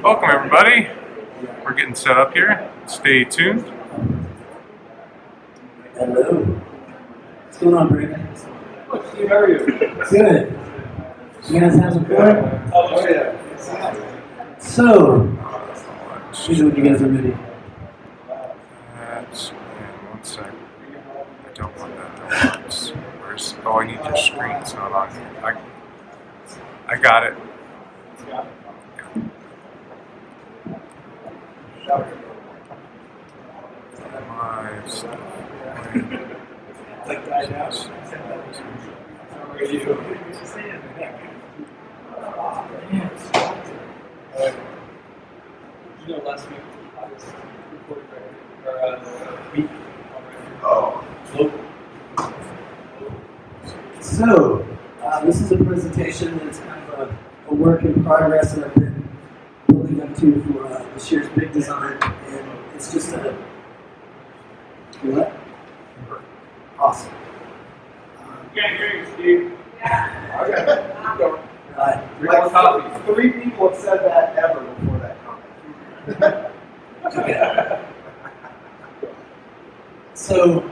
Welcome everybody. We're getting set up here. Stay tuned. Hello. What's going on, Brandon? Steve, how are you? Good. You guys having fun? Oh, yeah. So, you know when you guys are ready. That's, one sec. I don't want that. Where's, oh, I need your screen. It's not on here. I got it. My stuff. You know, last week I was recording week already. So, this is a presentation that's kind of a work in progress that I've been building up to for this year's big design, and it's just a what? Awesome. Can't hear you, Steve. Okay. Right. Three people have said that ever before that comment. Okay. So,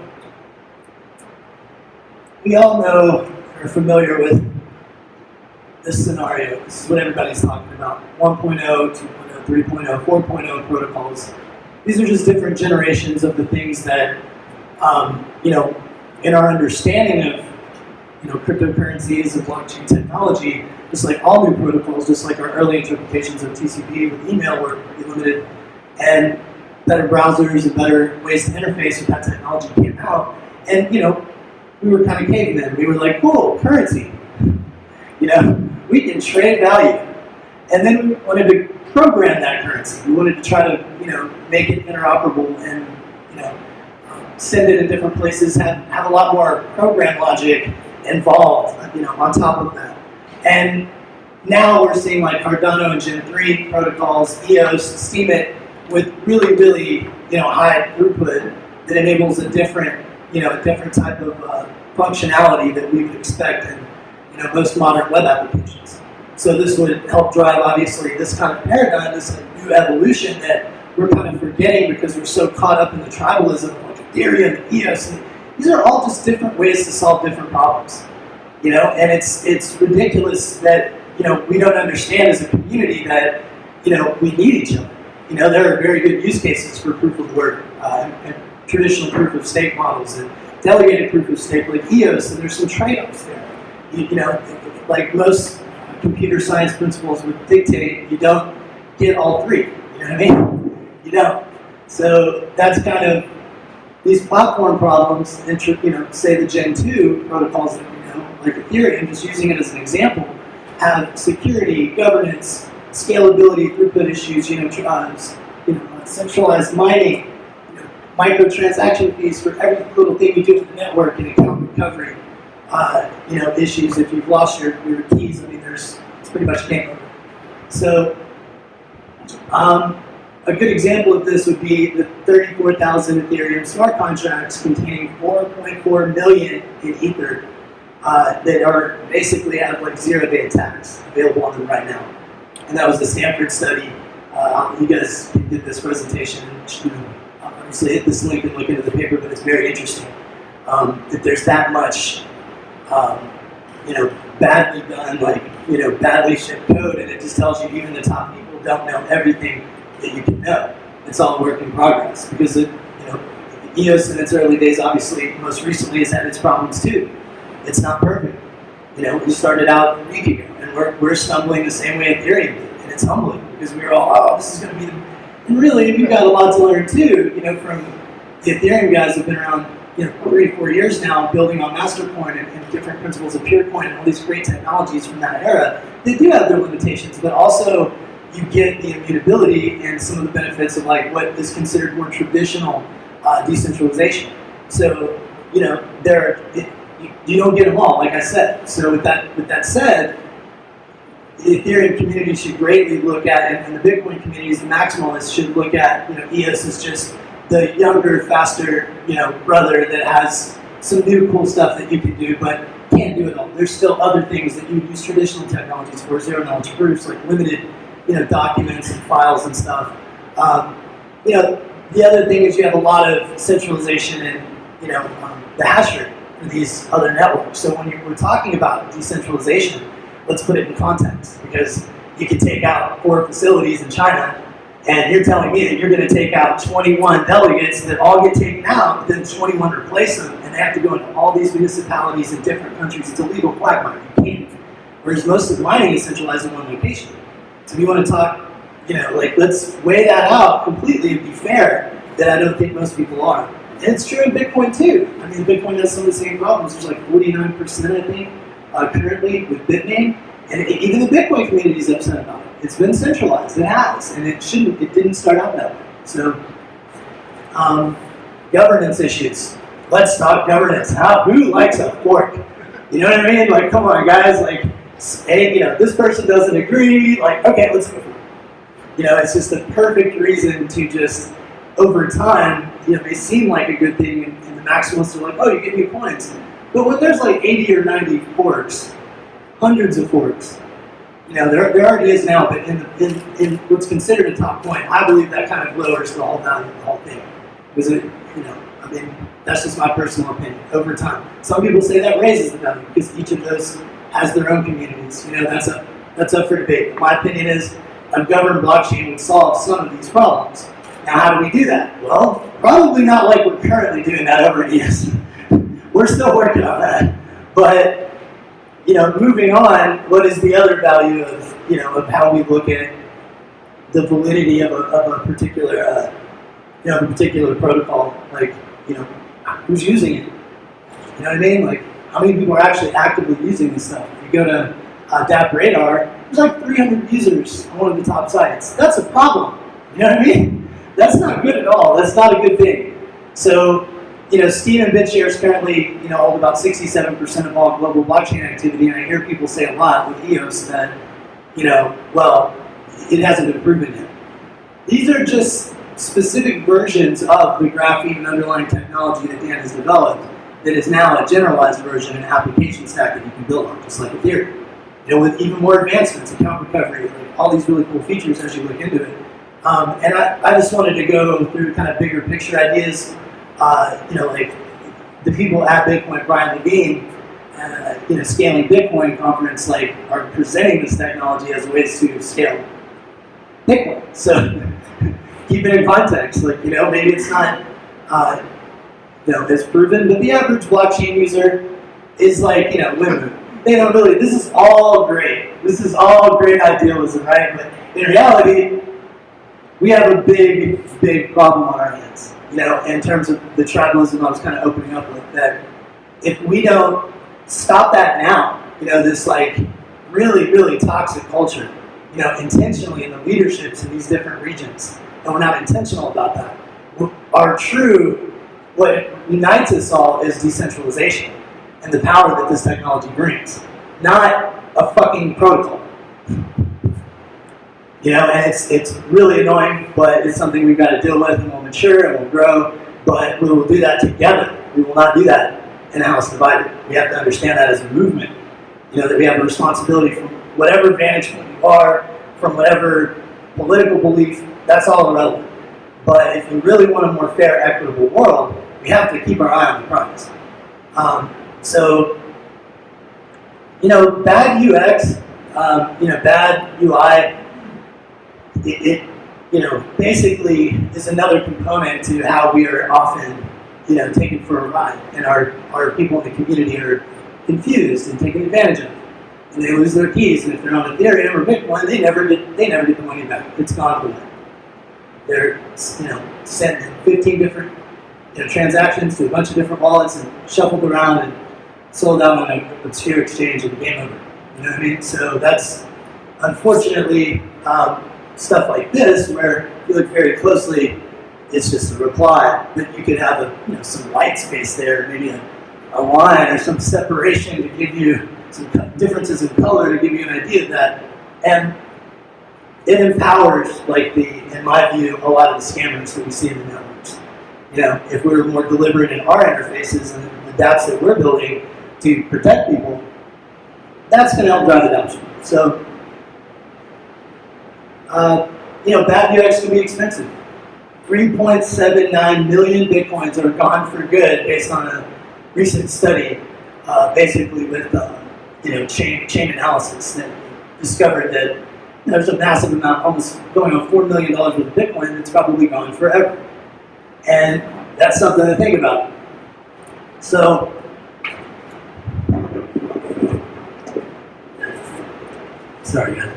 we all know, are familiar with this scenario. This is what everybody's talking about. 1.0, 2.0, 3.0, 4.0 protocols. These are just different generations of the things that, in our understanding of, cryptocurrencies and blockchain technology, just like all new protocols, just like our early interpretations of TCP with email were pretty limited, and better browsers and better ways to interface with that technology came out. And, we were kind of caving in. We were like, cool, currency. We can trade value. And then we wanted to program that currency. We wanted to try to, make it interoperable and, send it in different places, have a lot more program logic involved, on top of that. And now we're seeing like Cardano and Gen 3 protocols, EOS, Steemit, with really, really, high throughput that enables a different type of functionality that we would expect in, most modern web applications. So this would help drive, obviously, this kind of paradigm, this new evolution that we're kind of forgetting because we're so caught up in the tribalism of like Ethereum and EOS. And these are all just different ways to solve different problems, and it's ridiculous that, we don't understand as a community that, we need each other. There are very good use cases for proof of work and traditional proof of stake models and delegated proof of stake like EOS, and there's some trade-offs there. Like most computer science principles would dictate, you don't get all three. You know what I mean? You don't. So that's kind of these platform problems, say the Gen 2 protocols that we know, like Ethereum, just using it as an example, have security, governance, scalability, throughput issues, centralized mining, microtransaction fees for every little thing you do with the network, and account recovery, issues. If you've lost your keys, it's pretty much game over. So, a good example of this would be the 34,000 Ethereum smart contracts containing 4.4 million in Ether that are basically have like 0-day attacks available on them right now. And that was the Stanford study. You guys did this presentation. Obviously hit this link and look into the paper, but it's very interesting that there's that much, badly done, badly shipped code, and it just tells you even the top people don't know everything that you can know. It's all work in progress because EOS in its early days, obviously, most recently has had its problems too. It's not perfect. We started out a week ago, and we're stumbling the same way Ethereum did, and it's humbling because we were all, this is going to be and really, we've got a lot to learn too, from the Ethereum guys who've been around, 3-4 years now, building on Mastercoin and different principles of Purecoin and all these great technologies from that era. They do have their limitations, but also you get the immutability and some of the benefits of like what is considered more traditional decentralization. So, you don't get them all, like I said. So with that said, the Ethereum community should greatly look at, and the Bitcoin communities, the maximalists should look at, EOS as just the younger, faster, brother that has some new cool stuff that you can do, but can't do it all. There's still other things that you use traditional technologies for, zero knowledge proofs, like limited, documents and files and stuff. The other thing is you have a lot of centralization in, the hash rate for these other networks. So when we're talking about decentralization, let's put it in context, because you can take out 4 facilities in China, and you're telling me that you're going to take out 21 delegates that all get taken out, then 21 replace them, and they have to go into all these municipalities in different countries. It's a legal quagmire. You can't. Whereas most of the mining is centralized in one location. So if you want to talk, let's weigh that out completely and be fair, that I don't think most people are. And it's true in Bitcoin too. I mean, Bitcoin has some of the same problems. There's like 49%, I think, currently with Bitmain. And even the Bitcoin community is upset about it. It's been centralized. It has. And it didn't start out that way. So, governance issues. Let's talk governance. Who likes a fork? You know what I mean? Like, come on, guys. Like, hey, this person doesn't agree. Like, okay, let's go for it. It's just a perfect reason to just, over time, they seem like a good thing, and the maximalists are like, oh, you give me points. But when there's like 80 or 90 forks, hundreds of forks, there already is now, but in what's considered a top point, I believe that kind of lowers the whole value of the whole thing. Because that's just my personal opinion, over time. Some people say that raises the value, because each of those has their own communities. That's up for debate. My opinion is a governed blockchain would solve some of these problems. Now, how do we do that? Well, probably not like we're currently doing that over at EOS. We're still working on that. But, moving on, what is the other value of how we look at the validity of a particular, particular protocol? Like, who's using it? You know what I mean? Like, how many people are actually actively using this stuff? If you go to DAP Radar, there's like 300 users on one of the top sites. That's a problem. You know what I mean? That's not good at all. That's not a good thing. So, Steem and Bitshares currently, hold about 67% of all global blockchain activity, and I hear people say a lot with EOS that, well, it hasn't been proven yet. These are just specific versions of the graphene underlying technology that Dan has developed that is now a generalized version and application stack that you can build on, just like Ethereum. With even more advancements, account recovery, like all these really cool features as you look into it. And I just wanted to go through kind of bigger picture ideas. Like the people at Bitcoin, Brian Levine, Scaling Bitcoin conference, like, are presenting this technology as ways to scale Bitcoin. So keep it in context. Like, maybe it's not, it's proven, but the average blockchain user is like, limited. They don't really, this is all great. This is all great idealism, right? But in reality, we have a big, big problem on our hands, in terms of the tribalism I was kind of opening up with, that if we don't stop that now, this like really, really toxic culture, intentionally in the leaderships in these different regions, and we're not intentional about that. What unites us all is decentralization and the power that this technology brings, not a fucking protocol. And it's really annoying, but it's something we've got to deal with, and we'll mature and we'll grow, but we will do that together. We will not do that in a house divided. We have to understand that as a movement, that we have a responsibility from whatever vantage point you are, from whatever political belief, that's all irrelevant. But if we really want a more fair, equitable world, we have to keep our eye on the prize. Bad UX, bad UI, it basically is another component to how we are often, taken for a ride, and our people in the community are confused and taken advantage of, and they lose their keys. And if they're on Ethereum or Bitcoin, they never get the money back. It's gone for them. They're sent 15 different transactions to a bunch of different wallets and shuffled around and sold out on an obscure exchange and game over. You know what I mean? So that's unfortunately stuff like this, where if you look very closely, it's just a reply, but you could have some white space there, maybe a line or some separation to give you some differences in color to give you an idea of that. And it empowers, in my view, a lot of the scammers that we see in the networks. If we're more deliberate in our interfaces and the dApps that we're building to protect people, that's going to help drive adoption. So, bad UX can be expensive. 3.79 million Bitcoins are gone for good based on a recent study, basically with chain analysis that discovered that there's a massive amount, almost going on $4 million worth of Bitcoin that's probably gone forever. And that's something to think about. So, sorry, guys.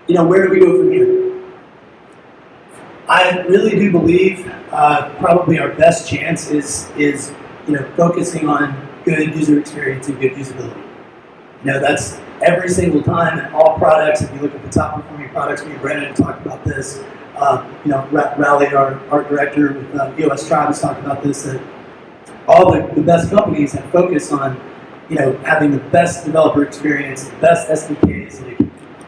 Where do we go from here? I really do believe probably our best chance is focusing on good user experience and good usability. That's every single time in all products. If you look at the top performing products, Brandon talked about this. Raleigh, our art director with EOS Tribe, has talked about this, that all the best companies have focused on having the best developer experience, the best SDKs, like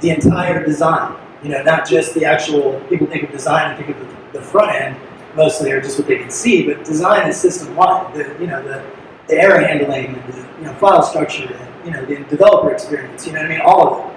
the entire design. Not just the actual, people think of design and think of the front end mostly, or just what they can see, but design is system-wide. The error handling, and the file structure, and the developer experience, all of it.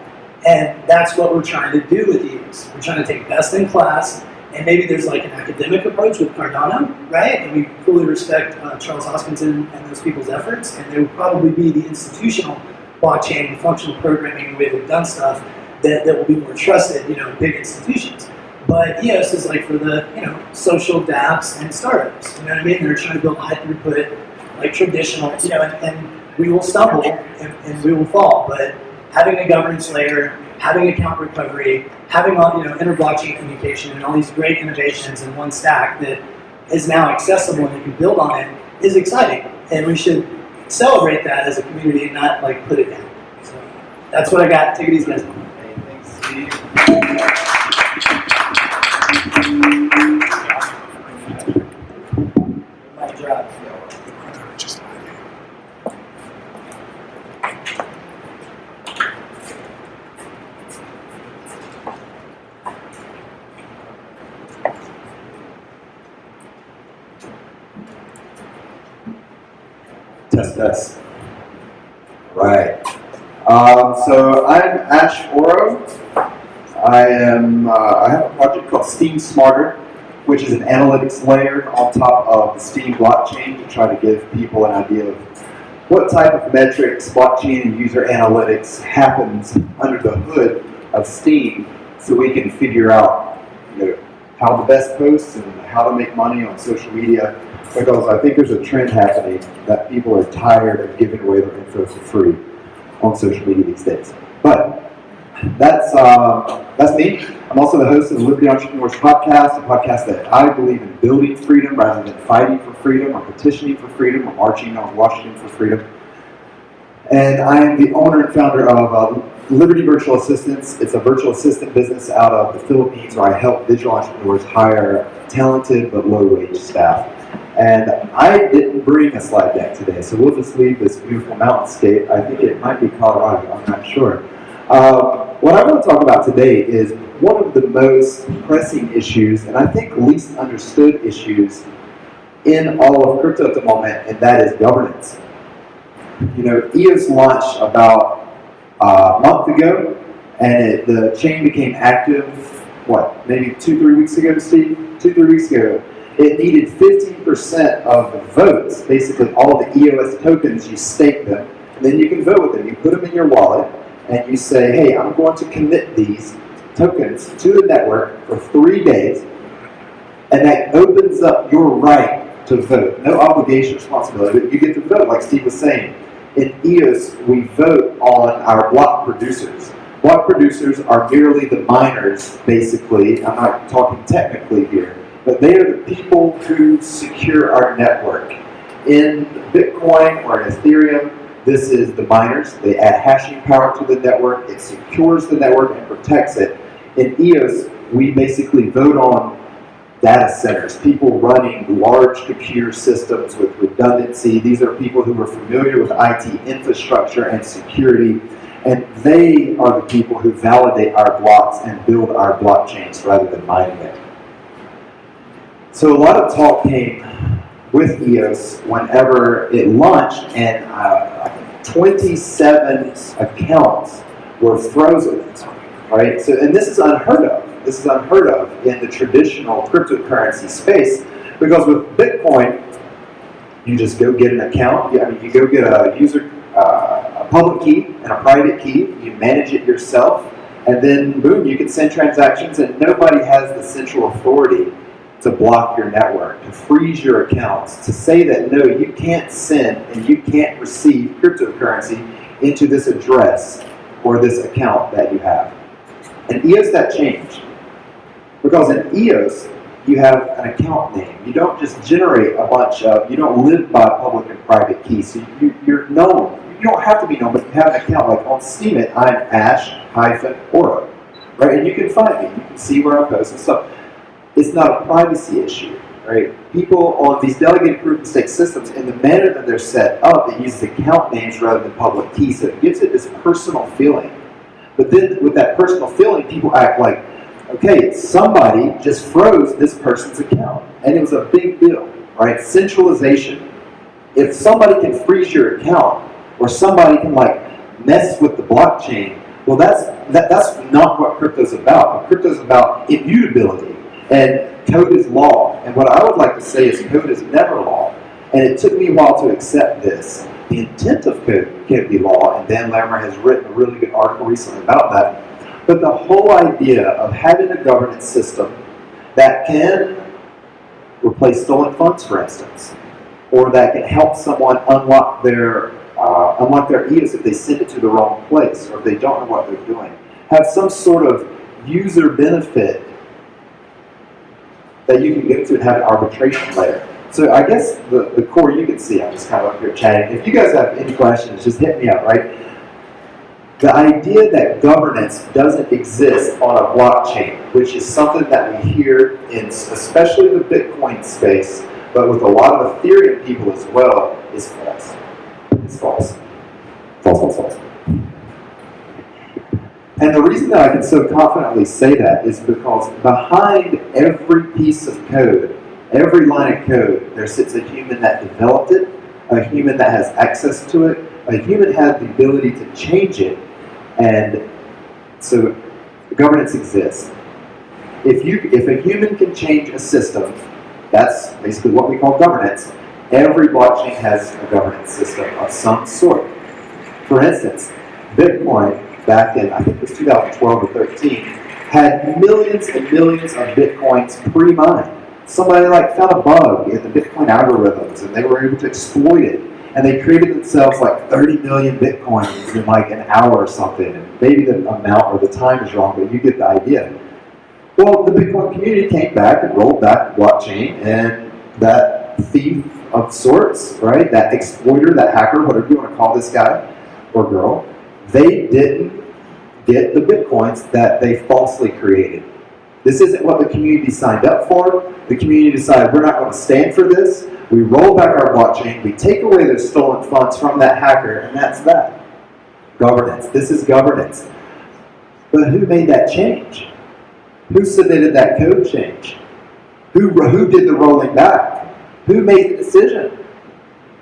And that's what we're trying to do with EOS. We're trying to take best in class, and maybe there's like an academic approach with Cardano, right? And we fully respect Charles Hoskinson and those people's efforts, and there would probably be the institutional blockchain, the functional programming, the way they've done stuff, that will be more trusted, big institutions. But EOS is like for the, social dApps and startups, They're trying to build high throughput, like traditional, and we will stumble and we will fall, but having a governance layer, having account recovery, having all, inter-blockchain communication and all these great innovations in one stack that is now accessible and you can build on it is exciting. And we should celebrate that as a community and not like put it down. So that's what I got. Take it easy, guys. Thanks, Steve. Mic drop. Test. Right. So I'm Ash Oro. I have a project called Steem Smarter, which is an analytics layer on top of the Steem blockchain to try to give people an idea of what type of metrics, blockchain, and user analytics happens under the hood of Steem, so we can figure out, how to best post and how to make money on social media. Because I think there's a trend happening that people are tired of giving away their info for free on social media these days. But that's me. I'm also the host of the Liberty Entrepreneurs Podcast, a podcast that I believe in building freedom rather than fighting for freedom or petitioning for freedom or marching on Washington for freedom. And I am the owner and founder of Liberty Virtual Assistants. It's a virtual assistant business out of the Philippines where I help digital entrepreneurs hire talented but low-wage staff. And I didn't bring a slide deck today, so we'll just leave this beautiful mountainscape. I think it might be Colorado, I'm not sure. What I want to talk about today is one of the most pressing issues, and I think least understood issues in all of crypto at the moment, and that is governance. EOS launched about a month ago, and the chain became active, maybe 2-3 weeks ago, Steve? 2-3 weeks ago. It needed 15% of the votes, basically all the EOS tokens, you stake them, and then you can vote with them. You put them in your wallet, and you say, hey, I'm going to commit these tokens to the network for 3 days, and that opens up your right to vote. No obligation, responsibility, but you get to vote, like Steve was saying. In EOS, we vote on our block producers. Block producers are merely the miners, basically. I'm not talking technically here, but they are the people who secure our network. In Bitcoin or in Ethereum, this is the miners. They add hashing power to the network. It secures the network and protects it. In EOS, we basically vote on data centers, people running large computer systems with redundancy. These are people who are familiar with IT infrastructure and security, and they are the people who validate our blocks and build our blockchains rather than mining it. So a lot of talk came with EOS whenever it launched, and 27 accounts were frozen, right? So, and this is unheard of. This is unheard of in the traditional cryptocurrency space, because with Bitcoin, you just go get an account. I mean, you go get a user, a public key and a private key. You manage it yourself, and then boom, you can send transactions, and nobody has the central authority to block your network, to freeze your accounts, to say that no, you can't send and you can't receive cryptocurrency into this address or this account that you have. In EOS, that changed. Because in EOS, you have an account name. You don't just generate a bunch of, you don't live by public and private keys. So you're known. You don't have to be known, but you have an account. Like on Steemit, I'm Ash-Oro, right? And you can find me. You can see where I post and stuff. It's not a privacy issue, right? People on these delegated proof of stake systems, in the manner that they're set up, it uses account names rather than public keys, so it gives it this personal feeling. But then with that personal feeling, people act like, okay, somebody just froze this person's account. And it was a big deal, right? Centralization. If somebody can freeze your account, or somebody can like mess with the blockchain, well, that's not what crypto's about. Crypto's about immutability. And code is law. And what I would like to say is code is never law. And it took me a while to accept this. The intent of code can be law, and Dan Larimer has written a really good article recently about that. But the whole idea of having a governance system that can replace stolen funds, for instance, or that can help someone unlock their EOS if they send it to the wrong place, or if they don't know what they're doing, have some sort of user benefit that you can get to and have an arbitration layer. So I guess the core, you can see, I'm just kind of up here chatting. If you guys have any questions, just hit me up, right? The idea that governance doesn't exist on a blockchain, which is something that we hear in especially the Bitcoin space, but with a lot of Ethereum people as well, is false. It's false. False, false, false. And the reason that I can so confidently say that is because behind every piece of code, every line of code, there sits a human that developed it, a human that has access to it, a human has the ability to change it, and so governance exists. If a human can change a system, that's basically what we call governance. Every blockchain has a governance system of some sort. For instance, Bitcoin, back in, I think it was 2012 or 13, had millions and millions of Bitcoins pre-mined. Somebody like found a bug in the Bitcoin algorithms, and they were able to exploit it. And they created themselves like 30 million Bitcoins in like an hour or something. And maybe the amount or the time is wrong, but you get the idea. Well, the Bitcoin community came back and rolled back the blockchain, and that thief of sorts, right, that exploiter, that hacker, whatever you want to call this guy or girl, they didn't get the Bitcoins that they falsely created. This isn't what the community signed up for. The community decided we're not going to stand for this. We roll back our blockchain. We take away those stolen funds from that hacker, and that's that. Governance. This is governance. But who made that change? Who submitted that code change? Who did the rolling back? Who made the decision?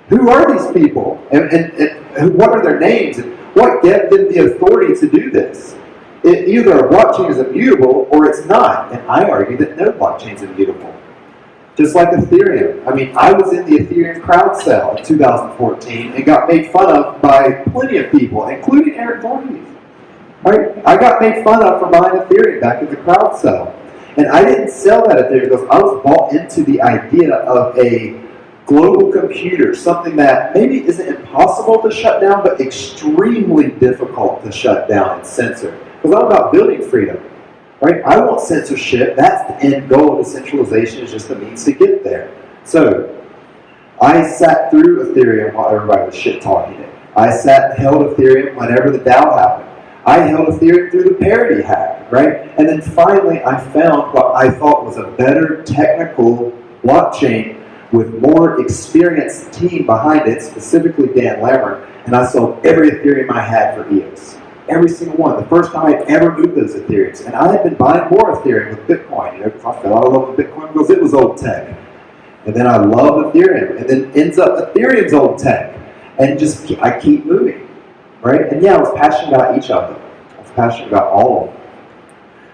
Who are these people? And what are their names? And what gave them the authority to do this? Either a blockchain is immutable or it's not. And I argue that no blockchain is immutable. Just like Ethereum. I mean, I was in the Ethereum crowd sale in 2014 and got made fun of by plenty of people, including Eric Voorhees. Right? I got made fun of for buying Ethereum back in the crowd sale. And I didn't sell that Ethereum because I was bought into the idea of a global computer, something that maybe isn't impossible to shut down, but extremely difficult to shut down and censor. Because I'm about building freedom. Right? I want censorship. That's the end goal of decentralization, is just the means to get there. So, I sat through Ethereum while everybody was shit-talking it. I held Ethereum whenever the DAO happened. I held Ethereum through the parity hack, right? And then finally, I found what I thought was a better technical blockchain with more experienced team behind it, specifically Dan Larimer, and I sold every Ethereum I had for EOS. Every single one. The first time I'd ever moved those Ethereums. And I had been buying more Ethereum with Bitcoin, because I fell out of love with Bitcoin because it was old tech. and then I love Ethereum, and then ends up Ethereum's old tech, and just I keep moving, right? And yeah, I was passionate about each of them. I was passionate about all of them.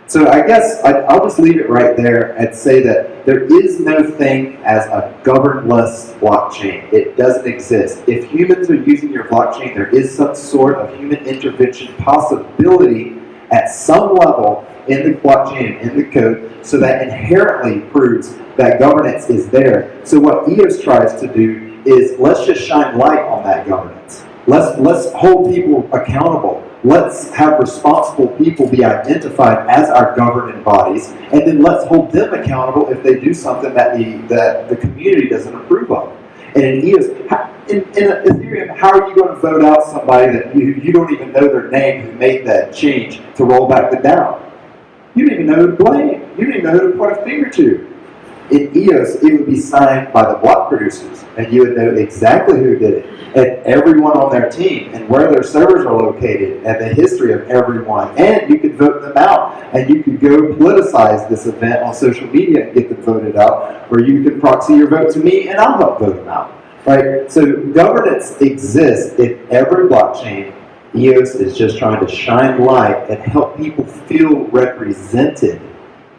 So I guess I'll just leave it right there and say that there is no thing as a governless blockchain. It doesn't exist. If humans are using your blockchain, there is some sort of human intervention possibility at some level in the blockchain and in the code, so that inherently proves that governance is there. So what EOS tries to do is, let's just shine light on that governance. Let's hold people accountable. Let's have responsible people be identified as our governing bodies, and then let's hold them accountable if they do something that the community doesn't approve of. And in EOS, in Ethereum, how are you going to vote out somebody that you don't even know their name who made that change to roll back the DAO? You don't even know who to blame. You don't even know who to point a finger to. In EOS, it would be signed by the block producers, and you would know exactly who did it, and everyone on their team, and where their servers are located, and the history of everyone. And you could vote them out, and you could go politicize this event on social media and get them voted out, or you could proxy your vote to me, and I'll help vote them out. Right? So governance exists in every blockchain. EOS is just trying to shine light and help people feel represented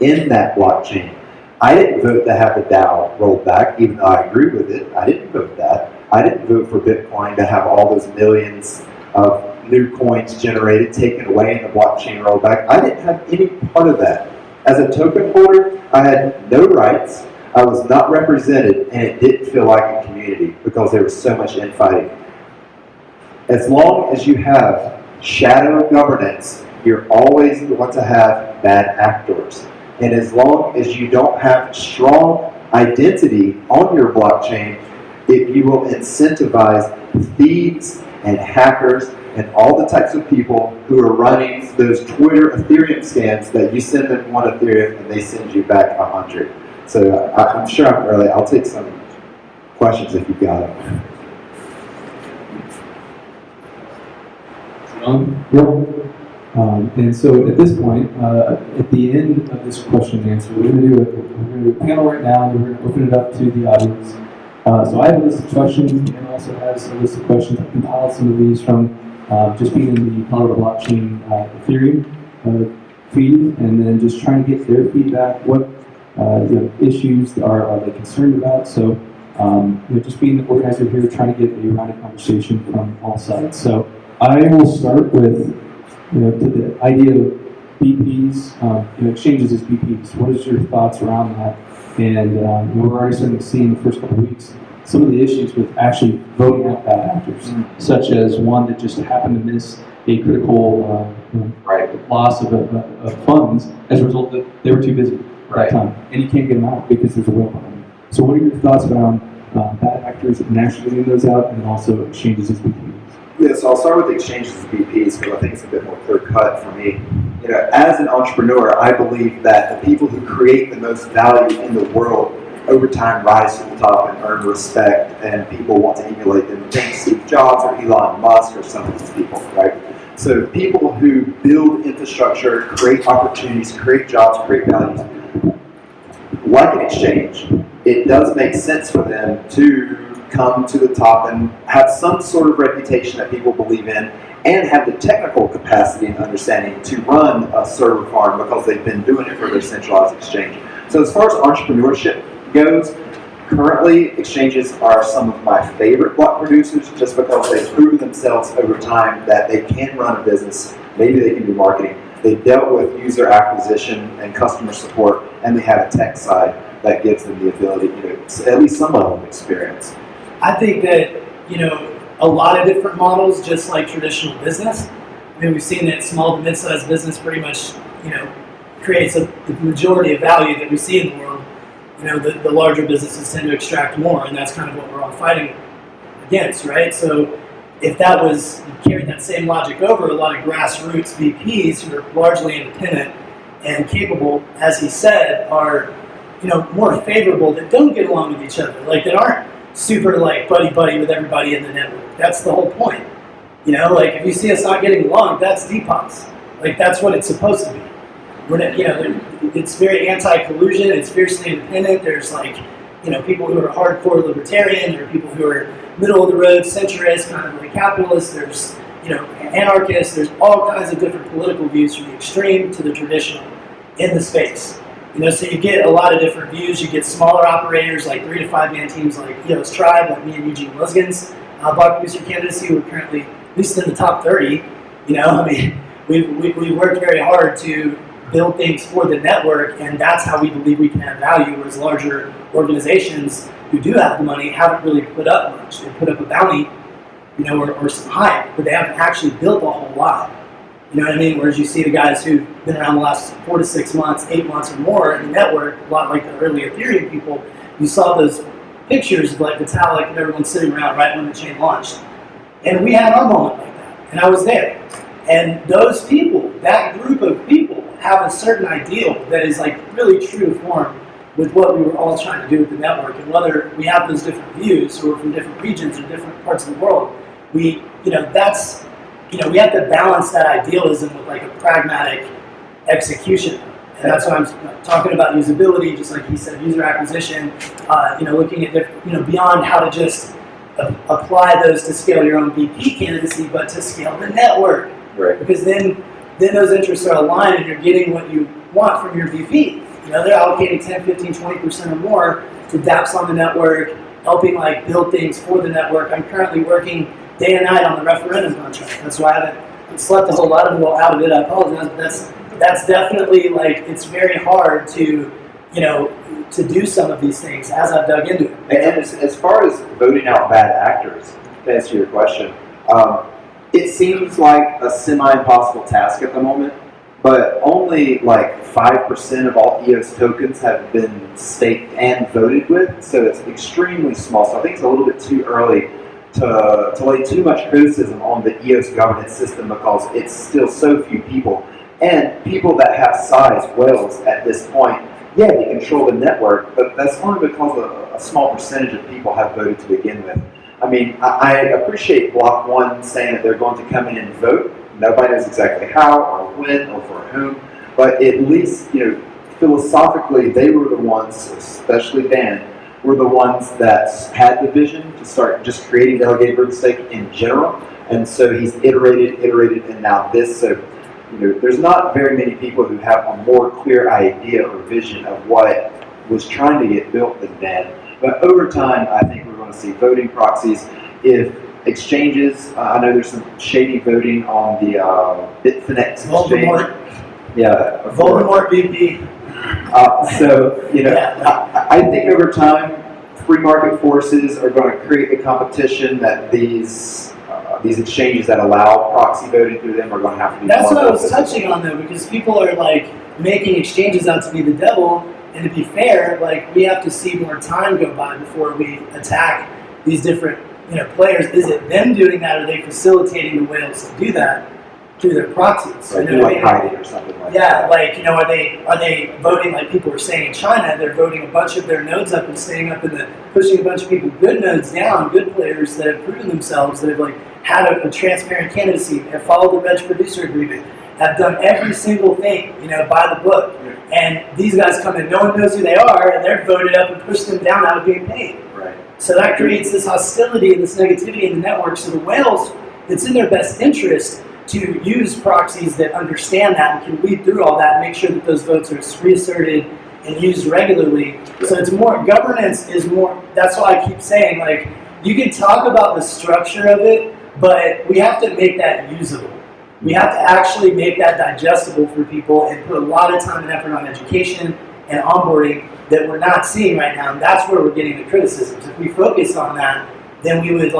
in that blockchain. I didn't vote to have the DAO rolled back, even though I agree with it. I didn't vote that. I didn't vote for Bitcoin to have all those millions of new coins generated, taken away, and the blockchain rolled back. I didn't have any part of that. As a token holder, I had no rights. I was not represented, and it didn't feel like a community because there was so much infighting. As long as you have shadow governance, you're always going to have bad actors. And as long as you don't have strong identity on your blockchain, you will incentivize thieves and hackers and all the types of people who are running those Twitter Ethereum scams that you send them one Ethereum and they send you back 100. So I'm sure I'm early. I'll take some questions if you've got them. And so at this point, at the end of this question and answer, we're going to do a panel right now, and we're going to open it up to the audience. So I have a list of questions, and also has a list of questions. I compiled some of these from just being in the Colorado Blockchain Ethereum feed, and then just trying to get their feedback. What issues are they concerned about? So just being the organizer here, trying to get a rounded conversation from all sides. So I will start with the idea of BPs, exchanges as BPs. What is your thoughts around that? And we're already starting to see in the first couple of weeks some of the issues with actually voting out bad actors, such as one that just happened to miss a critical loss of funds as a result that they were too busy at that time, and you can't get them out because there's a whale behind them. So what are your thoughts around bad actors and actually getting those out, and also exchanges as BPs? Yeah, so I'll start with the exchanges as BPs because I think it's a bit more clear cut for me. As an entrepreneur, I believe that the people who create the most value in the world over time rise to the top and earn respect, and people want to emulate them. Think Steve Jobs or Elon Musk or some of these people, right? So people who build infrastructure, create opportunities, create jobs, create values, like an exchange, it does make sense for them to come to the top and have some sort of reputation that people believe in, and have the technical capacity and understanding to run a server farm because they've been doing it for their centralized exchange. So as far as entrepreneurship goes, currently exchanges are some of my favorite block producers just because they've proven themselves over time that they can run a business, maybe they can do marketing, they've dealt with user acquisition and customer support, and they have a tech side that gives them the ability to at least some level of experience. I think that, a lot of different models, just like traditional business. I mean, we've seen that small to mid-sized business pretty much, creates the majority of value that we see in the world. The larger businesses tend to extract more, and that's kind of what we're all fighting against, right? So if that was carried that same logic over, a lot of grassroots VPs who are largely independent and capable, as he said, are, more favorable, that don't get along with each other, that aren't super buddy with everybody in the network. That's the whole point. If you see us not getting along, that's DPoS. That's what it's supposed to be. We're not, it's very anti-collusion. It's fiercely independent. There's people who are hardcore libertarian, there are people who are middle of the road, centrist, kind of like capitalists, there's anarchists, there's all kinds of different political views from the extreme to the traditional in the space. So you get a lot of different views. You get smaller operators like 3 to 5 man teams like EOS Tribe, like me and Eugene Lisgan's block producer candidacy. We're currently at least in the top 30. We worked very hard to build things for the network, and that's how we believe we can add value, whereas larger organizations who do have the money haven't really put up much. They put up a bounty, or some hype, but they haven't actually built a whole lot. You know what I mean? Whereas you see the guys who've been around the last 4 to 6 months, 8 months or more in the network, a lot like the early Ethereum people, you saw those pictures of like Vitalik and everyone sitting around right when the chain launched. And we had our moment like that, and I was there. And those people, that group of people, have a certain ideal that is like really true to form with what we were all trying to do with the network. And whether we have those different views or we're from different regions or different parts of the world, we have to balance that idealism with like a pragmatic execution. And that's why I'm talking about usability, just like he said, user acquisition, looking at different, beyond how to just apply those to scale your own BP candidacy, but to scale the network. Right. Because then those interests are aligned and you're getting what you want from your BP. They're allocating 10, 15, 20% or more to dApps on the network, helping like build things for the network. I'm currently working day and night on the referendum contract. That's why I haven't slept a whole lot of it out of it. I apologize, but that's definitely like, it's very hard to do some of these things as I've dug into it. And as far as voting out bad actors, to answer your question, it seems like a semi-impossible task at the moment, but only like 5% of all EOS tokens have been staked and voted with, so it's extremely small. So I think it's a little bit too early to lay too much criticism on the EOS governance system because it's still so few people. And people that have size whales at this point, yeah, they control the network, but that's only because a small percentage of people have voted to begin with. I mean, I appreciate Block 1 saying that they're going to come in and vote. Nobody knows exactly how or when or for whom, but at least, philosophically, they were the ones, especially Dan, were the ones that had the vision to start just creating delegated proof of stake in general. And so he's iterated, and now this. So, there's not very many people who have a more clear idea or vision of what was trying to get built than Dan. But over time, I think we're going to see voting proxies. If exchanges, I know there's some shady voting on the Bitfinex exchange. Voldemort. Yeah. Voldemort BP. I think over time, free market forces are going to create a competition that these exchanges that allow proxy voting through them are going to have to be. That's what I was touching on though, because people are like making exchanges out to be the devil. And to be fair, like we have to see more time go by before we attack these different, players. Is it them doing that, or are they facilitating the whales to do that through their proxies? Like hiding or something like that. Yeah, like are they voting like people are saying in China? They're voting a bunch of their nodes up and staying up pushing a bunch of people, good nodes down, good players that have proven themselves, that have like had a transparent candidacy, have followed the Reg producer agreement, have done every single thing, by the book. And these guys come in, no one knows who they are, and they're voted up and pushed them down out of being paid. Right. So that creates this hostility and this negativity in the network. So the whales, it's in their best interest to use proxies that understand that and can weed through all that and make sure that those votes are reasserted and used regularly. So it's more, governance is more, that's why I keep saying, like, you can talk about the structure of it, but we have to make that usable. We have to actually make that digestible for people and put a lot of time and effort on education and onboarding that we're not seeing right now. And that's where we're getting the criticisms. If we focus on that, then we would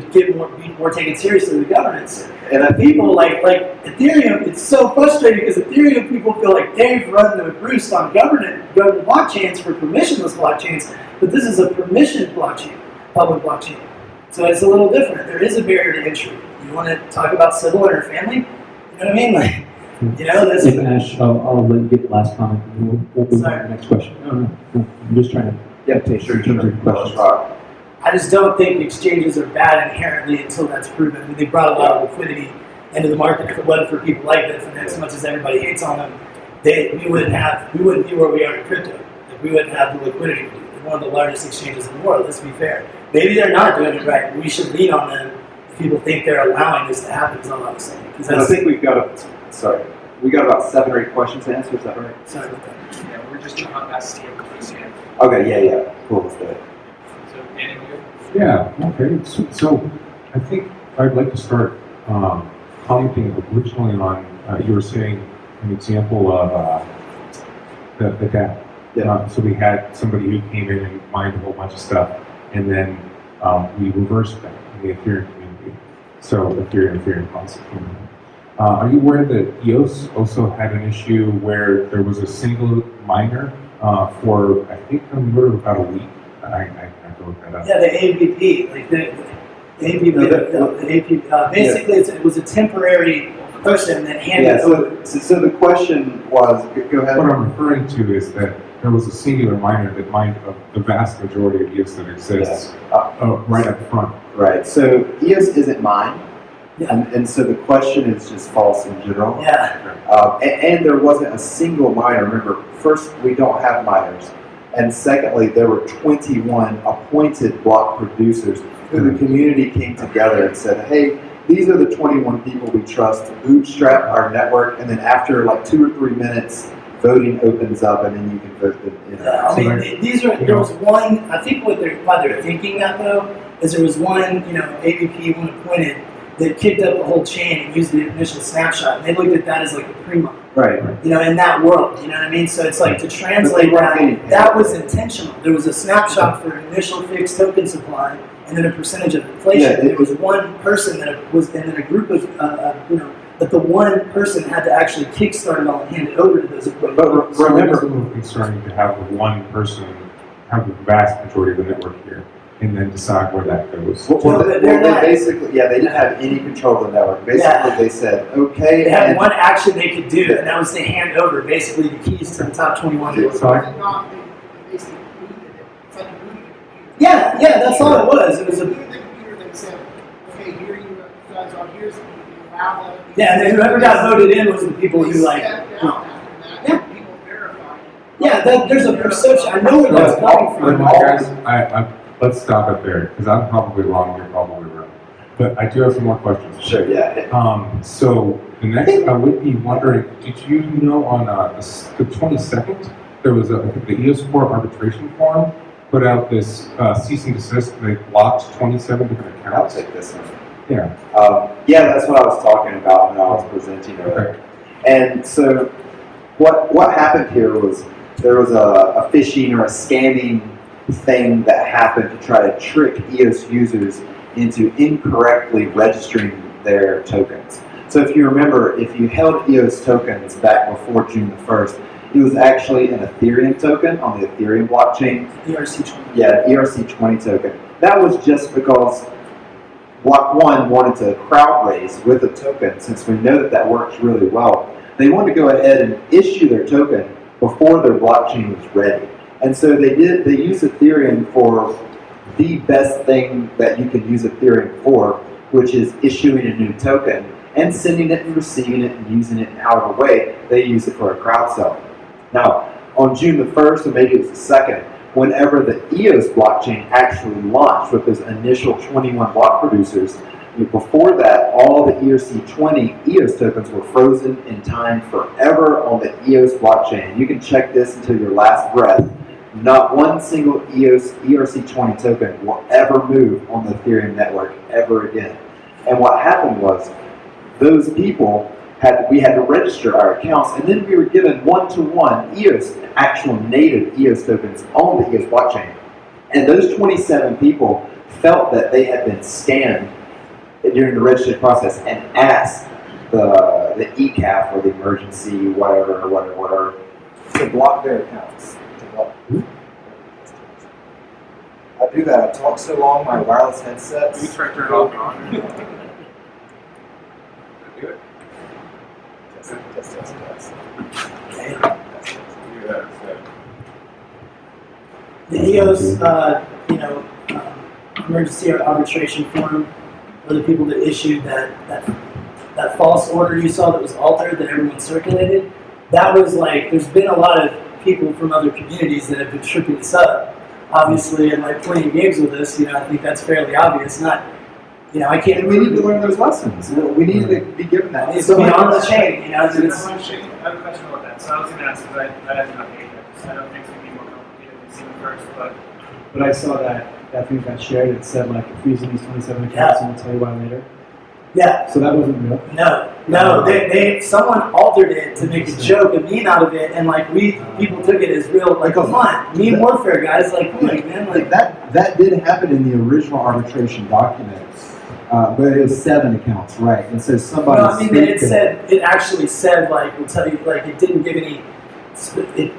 be more taken seriously with governance. And people like Ethereum, it's so frustrating because Ethereum people feel like they've run the roost on government blockchains for permissionless blockchains, but this is a permissioned blockchain, public blockchain. So it's a little different. There is a barrier to entry. You want to talk about civil or family? You know what I mean? Like, this. If Ash, I'll let you get the last comment. We'll move on to the next question. No, I'm just trying to take in terms of your questions. I just don't think exchanges are bad inherently until that's proven. I mean, they brought a lot of liquidity into the market. If it wasn't for people like Bitfinex, as much as everybody hates on them, we wouldn't be where we are in crypto. Like, we wouldn't have the liquidity to do it. one of the largest exchanges in the world. Let's be fair. Maybe they're not doing it right. We should lean on them if people think they're allowing this to happen. Is all I'm saying. Because I think we got about 7 or 8 questions to answer. Is that right? Sorry about that. Yeah, we're just trying to ask Steve if he's here. Okay. Yeah. Cool. Let's do it. So, Danny, you? Yeah, okay. So I think I'd like to start commenting originally on, you were saying an example of the data. Yeah. So we had somebody who came in and mined a whole bunch of stuff, and then we reversed that in the Ethereum community. So Ethereum concept. Are you aware that EOS also had an issue where there was a single miner for, I think, a matter of about a week? I can look that up. Yeah, the AVP, like the AVP, the AVP. Basically, it was a temporary person that handed over. So the question was, go ahead. What I'm referring to is that there was a singular miner that mined the vast majority of EOS that exists right up front. Right. So EOS isn't mined. Yeah. And so the question is just false in general. Yeah. And there wasn't a single miner. Remember, first, we don't have miners. And secondly, there were 21 appointed block producers who the community came together and said, hey, these are the 21 people we trust to bootstrap our network. And then after like 2 or 3 minutes, voting opens up and then you can vote them in. Yeah, I mean, there was one, I think why they're thinking that though, is there was one, AVP, one appointed, that kicked up the whole chain and used the initial snapshot. And they looked at that as like a primo. Right. In that world, you know what I mean? So it's like to translate that was intentional. There was a snapshot for initial fixed token supply and then a percentage of inflation. Yeah, there was one person that was, and then a group of, but the one person had to actually kickstart it all and hand it over to those equipment. But So remember, it's a little concerning to have one person have the vast majority of the network here and then decide where that goes. They're basically, they didn't have any control of the network. Basically, they said, okay. They had one action they could do, and that was to hand over basically the keys to the top 21. So Yeah, that's all it was. It was a computer that said, okay, here you guys are, here's the allow them. and then whoever got voted in was the people who like. People verified. Yeah, there's a perception. I know where that's coming from. guys, let's stop it there because I'm probably wrong. You're probably right. But I do have some more questions. Sure, yeah. So the next, I would be wondering, did you know on the 22nd there was the EOS Core arbitration forum put out this cease and desist. They blocked 27 different I'll accounts. take this one. Yeah. That's what I was talking about when I was presenting earlier. And so what happened here was there was a phishing or a scamming thing that happened to try to trick EOS users into incorrectly registering their tokens. So if you remember, if you held EOS tokens back before June the 1st, it was actually an Ethereum token on the Ethereum blockchain. ERC20. Yeah, ERC20 token. That was just because Block 1 wanted to crowd raise with a token, since we know that works really well. They wanted to go ahead and issue their token before their blockchain was ready. And so they used Ethereum for the best thing that you can use Ethereum for, which is issuing a new token and sending it and receiving it and using it in however way they use it for a crowd sale. Now, on June the 1st, or maybe it was the 2nd, whenever the EOS blockchain actually launched with those initial 21 block producers, before that, all the ERC20 EOS tokens were frozen in time forever on the EOS blockchain. You can check this until your last breath. Not one single EOS ERC20 token will ever move on the Ethereum network ever again. And what happened was, those people we had to register our accounts, and then we were given one-to-one EOS, actual native EOS tokens on the EOS blockchain. And those 27 people felt that they had been scammed during the registration process and asked the ECAF or the emergency whatever to block their accounts. I do that. I talk so long, my wireless headsets. You try to turn it off and on. Did I do it? Test. Do that instead. The EOS, emergency arbitration forum were the people that issued that false order you saw that was altered that everyone circulated. That was like, there's been a lot of people from other communities that have been tripping this up. obviously, and like playing games with us, I think that's fairly obvious. Not, I And can't. we need to learn those lessons. We need to be given that. It's beyond the chain, I It's, have a question about that. So I was going to ask, because I have not paid yet, so I don't think it's going to be more complicated than Steemit first, but I saw that thing got shared. It said like, if freezing these 27 accounts, and we'll tell you why later. yeah. So that wasn't real. No, someone altered it to make a joke, a meme out of it, and like people took it as real, like, come on, meme warfare, guys, like, come on, man, like. That did happen in the original arbitration documents, but it was 7 accounts, right? And so somebody. No, I mean, it actually said, like, we'll tell you, like, it didn't give any,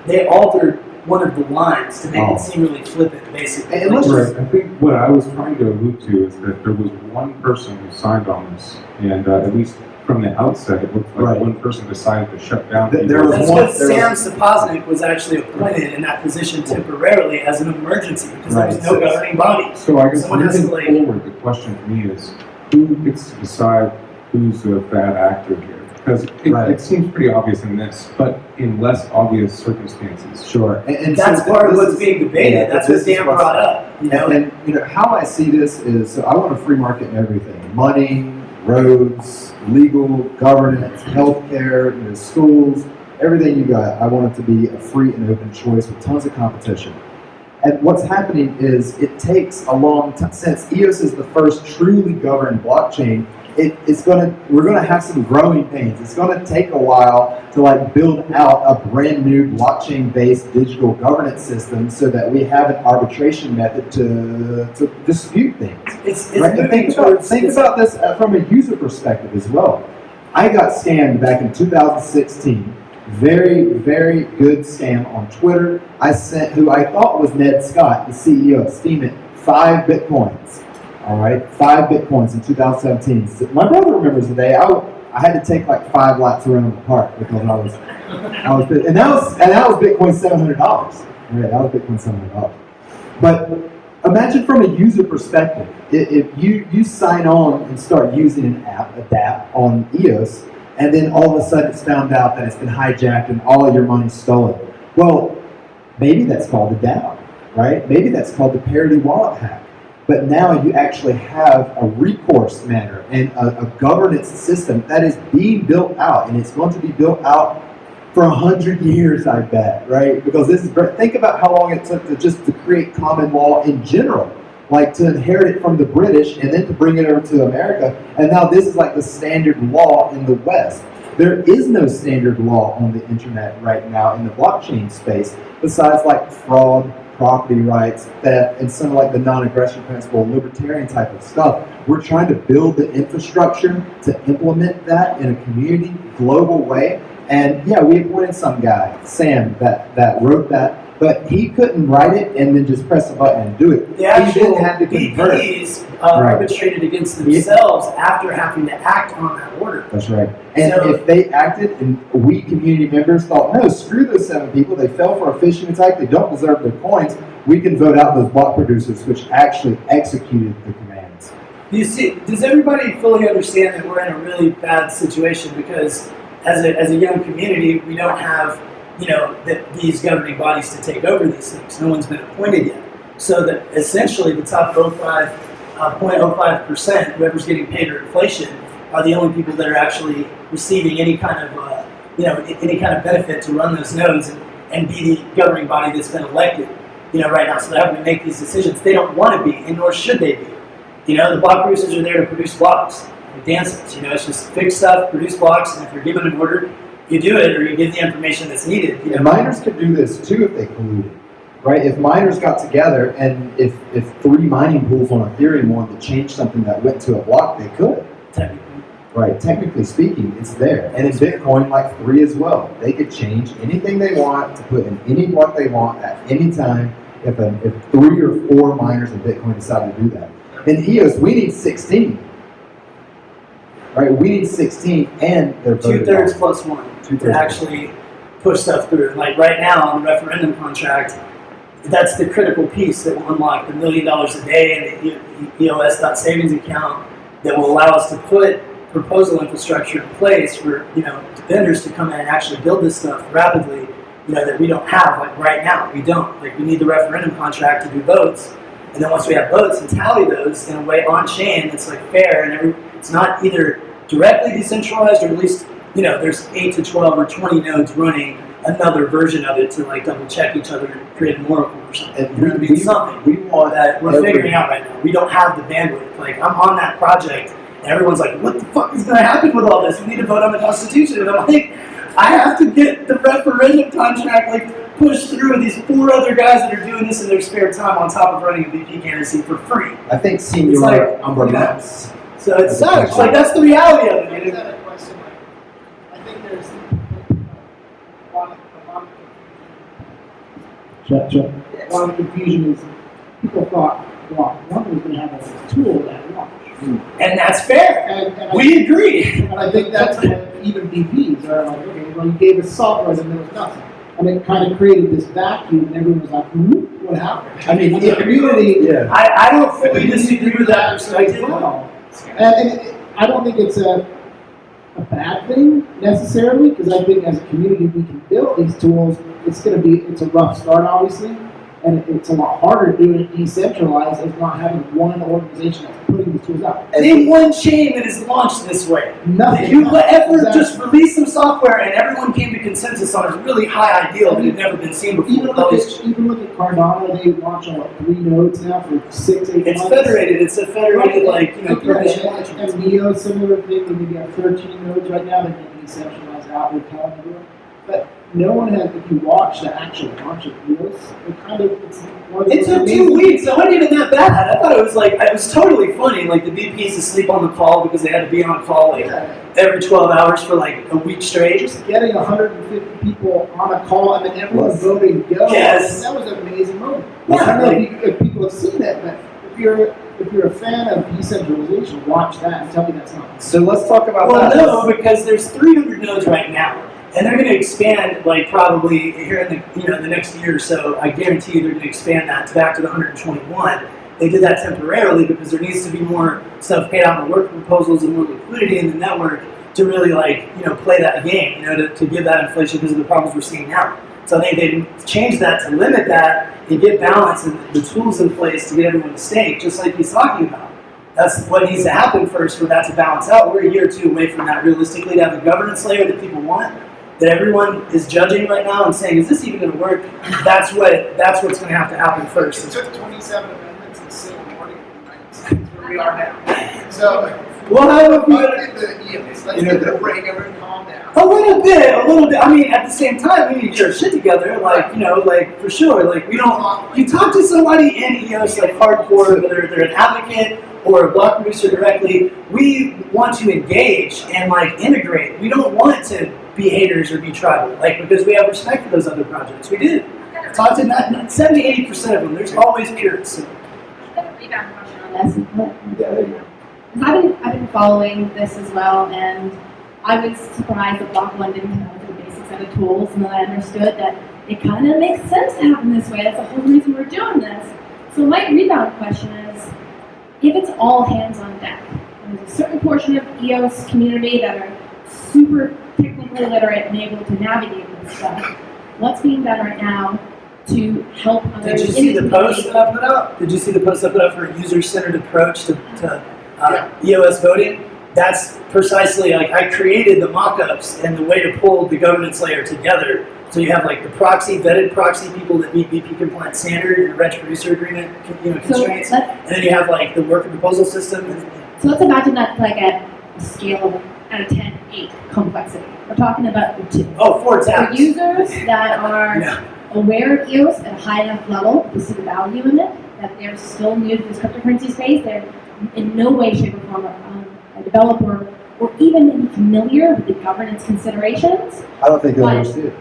they altered one of the lines to make it seem really flippant, basically. And let's Right. I think what I was trying to allude to is that there was one person who signed on this, and at least from the outset, it looked like Right. one person decided to shut down. There was That's one- what Sam Sapoznik was actually appointed in that position temporarily as an emergency because there was no governing body. So I guess Someone has moving to, like- forward, the question for me is, who gets to decide who's a bad actor here? Because Right. it seems pretty obvious in this, but in less obvious circumstances. Sure. And That's so part of this what's is- being debated. yeah, That's this what is Dan what's- brought up. And how I see this is, so I want a free market in everything: money, roads, legal, governance, healthcare, schools, everything you got. I want it to be a free and open choice with tons of competition. And what's happening is it takes a long time. Since EOS is the first truly governed blockchain, we're gonna have some growing pains. It's gonna take a while to like build out a brand new blockchain-based digital governance system so that we have an arbitration method to dispute things. It's Right? And moving think about this from a user perspective as well. I got scammed back in 2016. Very, very good scam on Twitter. I sent who I thought was Ned Scott, the CEO of Steemit, 5 Bitcoins. All right, 5 Bitcoins in 2017. So my brother remembers the day I had to take like 5 laps around the park because I was and that was Bitcoin $700. Right, that was Bitcoin $700. But imagine from a user perspective, if you sign on and start using an app, a DApp on EOS, and then all of a sudden it's found out that it's been hijacked and all of your money's stolen. Well, maybe that's called a DApp, right? Maybe that's called the parity wallet hack. But now you actually have a recourse manner and a governance system that is being built out, and it's going to be built out for 100 years, I bet, right? Because think about how long it took to create common law in general, like to inherit it from the British and then to bring it over to America. And now this is like the standard law in the West. There is no standard law on the internet right now in the blockchain space besides like fraud, property rights, theft, and some of like the non-aggression principle, libertarian type of stuff. We're trying to build the infrastructure to implement that in a community, global way. And yeah, we appointed some guy, Sam, that wrote that, but he couldn't write it and then just press a button and do it. The He actual then had to convert. BPs arbitrated against themselves after having to act on that order. That's right. And So- if they acted and we community members thought, no, screw those 7 people, they fell for a phishing attack, they don't deserve their coins, we can vote out those block producers which actually executed the commands. Does everybody fully understand that we're in a really bad situation because as a young community, we don't have, these governing bodies to take over these things. No one's been appointed yet. So that essentially the top 0.05%, whoever's getting paid or inflation, are the only people that are actually receiving any kind of, any kind of benefit to run those nodes and be the governing body that's been elected, right now. So they're having to make these decisions. They don't want to be, and nor should they be. The block producers are there to produce blocks, like Dan says. It's just fix stuff, produce blocks, and if you're given an order, you do it, or you give the information that's needed. And miners could do this too if they colluded, right? If miners got together and if 3 mining pools on Ethereum wanted to change something that went to a block, they could. Technically. Right, technically speaking, it's there. And in Bitcoin, like 3 as well. They could change anything they want to put in any block they want at any time if 3 or 4 miners in Bitcoin decide to do that. In EOS, we need 16. Right, we need 16 and they're voted 2/3 on. plus 1 to 2/3. actually push stuff through. Like right now on the referendum contract, that's the critical piece that will unlock the $1 million a day in the EOS.savings account that will allow us to put proposal infrastructure in place for vendors to come in and actually build this stuff rapidly that we don't have, like right now, we don't. Like we need the referendum contract to do votes, and then once we have votes and tally those in a way on chain that's like fair and it's not either directly decentralized or at least, there's 8 to 12 or 20 nodes running another version of it to like double check each other and create an oracle or something. And something we want that we're every- figuring out right now. We don't have the bandwidth. Like I'm on that project and everyone's like, what the fuck is gonna happen with all this? We need to vote on the Constitution. And I'm like, I have to get the referendum contract like pushed through with these 4 other guys that are doing this in their spare time on top of running a VP candidacy for free. I think seeing It's your like, umbrella maps. So it sucks. Like that's the reality of it. Is that a question? Like, I think there's a lot of Check. a lot of confusion is people thought Block 1 was going to have a tool at launch. And that's fair. And We agree. and I think that's what even VPs are like, okay, well, you gave us software and there was nothing. And it kind of created this vacuum and everyone was like, what happened? I mean, the community. Yeah. I don't fully disagree with that perspective. Well. And I don't think it's a bad thing necessarily, because I think as a community we can build these tools. It's a rough start, obviously, and it's a lot harder doing it decentralized as not having one organization that's putting these tools out. Name one chain that is launched this way. Nothing. If you ever Exactly. just release some software and everyone came to consensus on a really high ideal that had never been seen before. Even look at Cardano. They launch on 3 nodes now for 6-8 It's months. federated. It's a federated, permission And management. EOS, similar thing. They maybe have 13 nodes right now. They're getting decentralized out. They're telling everyone. But no one has. If you watch the actual launch of EOS, it's one of the It took amazing- 2 weeks. It wasn't even that bad. I thought it was totally funny. Like the VPs asleep on the call because they had to be on call like every 12 hours for like a week straight. Just getting 150 people on a call and then everyone Yes. voting go. Yes. That was an amazing moment. Yeah, I don't know like- if people have seen it, but if you're a fan of decentralization, watch that and tell me that's not. So let's talk about Well, that. no, because there's 300 nodes right now, and they're going to expand like probably here in the next year or so. I guarantee you they're going to expand that back to the 121. They did that temporarily because there needs to be more stuff paid out in the work proposals and more liquidity in the network to really play that game, to give that inflation because of the problems we're seeing now. So I think they changed that to limit that and get balance and the tools in place to get everyone to stake, just like he's talking about. That's what needs to happen first for that to balance out. We're a year or 2 away from that realistically, to have a governance layer that people want, that everyone is judging right now and saying, is this even going to work? That's what's going to have to happen It first. took 27 amendments and still morning in the United States where we are now. So, Well, how let's about get the break, everyone calm down. a little bit. I mean, at the same time, we need to get our shit together. For sure. Like, we don't. You talk to somebody in EOS like hardcore, whether they're an advocate or a block producer directly. We want to engage and integrate. We don't want to be haters or be tribal, because we have respect for those other projects. We do. Talk to 70-80% of them. There's always purists. I've got a rebound question on this. I've been following this as well, and I was surprised that Block 1 didn't come out with a basic set of tools, and then I understood that it kind of makes sense to happen this way. That's the whole reason we're doing this. So my rebound question is, if it's all hands on deck, and there's a certain portion of EOS community that are super technically literate and able to navigate this stuff, what's being done right now to help others Did you in see the the post community? that I put out? Did you see the post I put out for a user-centered approach to EOS voting? That's precisely, I created the mock-ups and the way to pull the governance layer together. So you have the vetted proxy people that meet VP compliant standard and the reg producer agreement constraints. And then you have the worker proposal system. So let's imagine that's at a scale of out of 10, 8 complexity. We're talking about the 2. Oh, 4 For tabs. users that are Yeah. aware of EOS at a high enough level to see the value in it, that they're still new to this cryptocurrency space, they're in no way, shape, or form a developer or even maybe familiar with the governance considerations. I don't think they'll But- understand.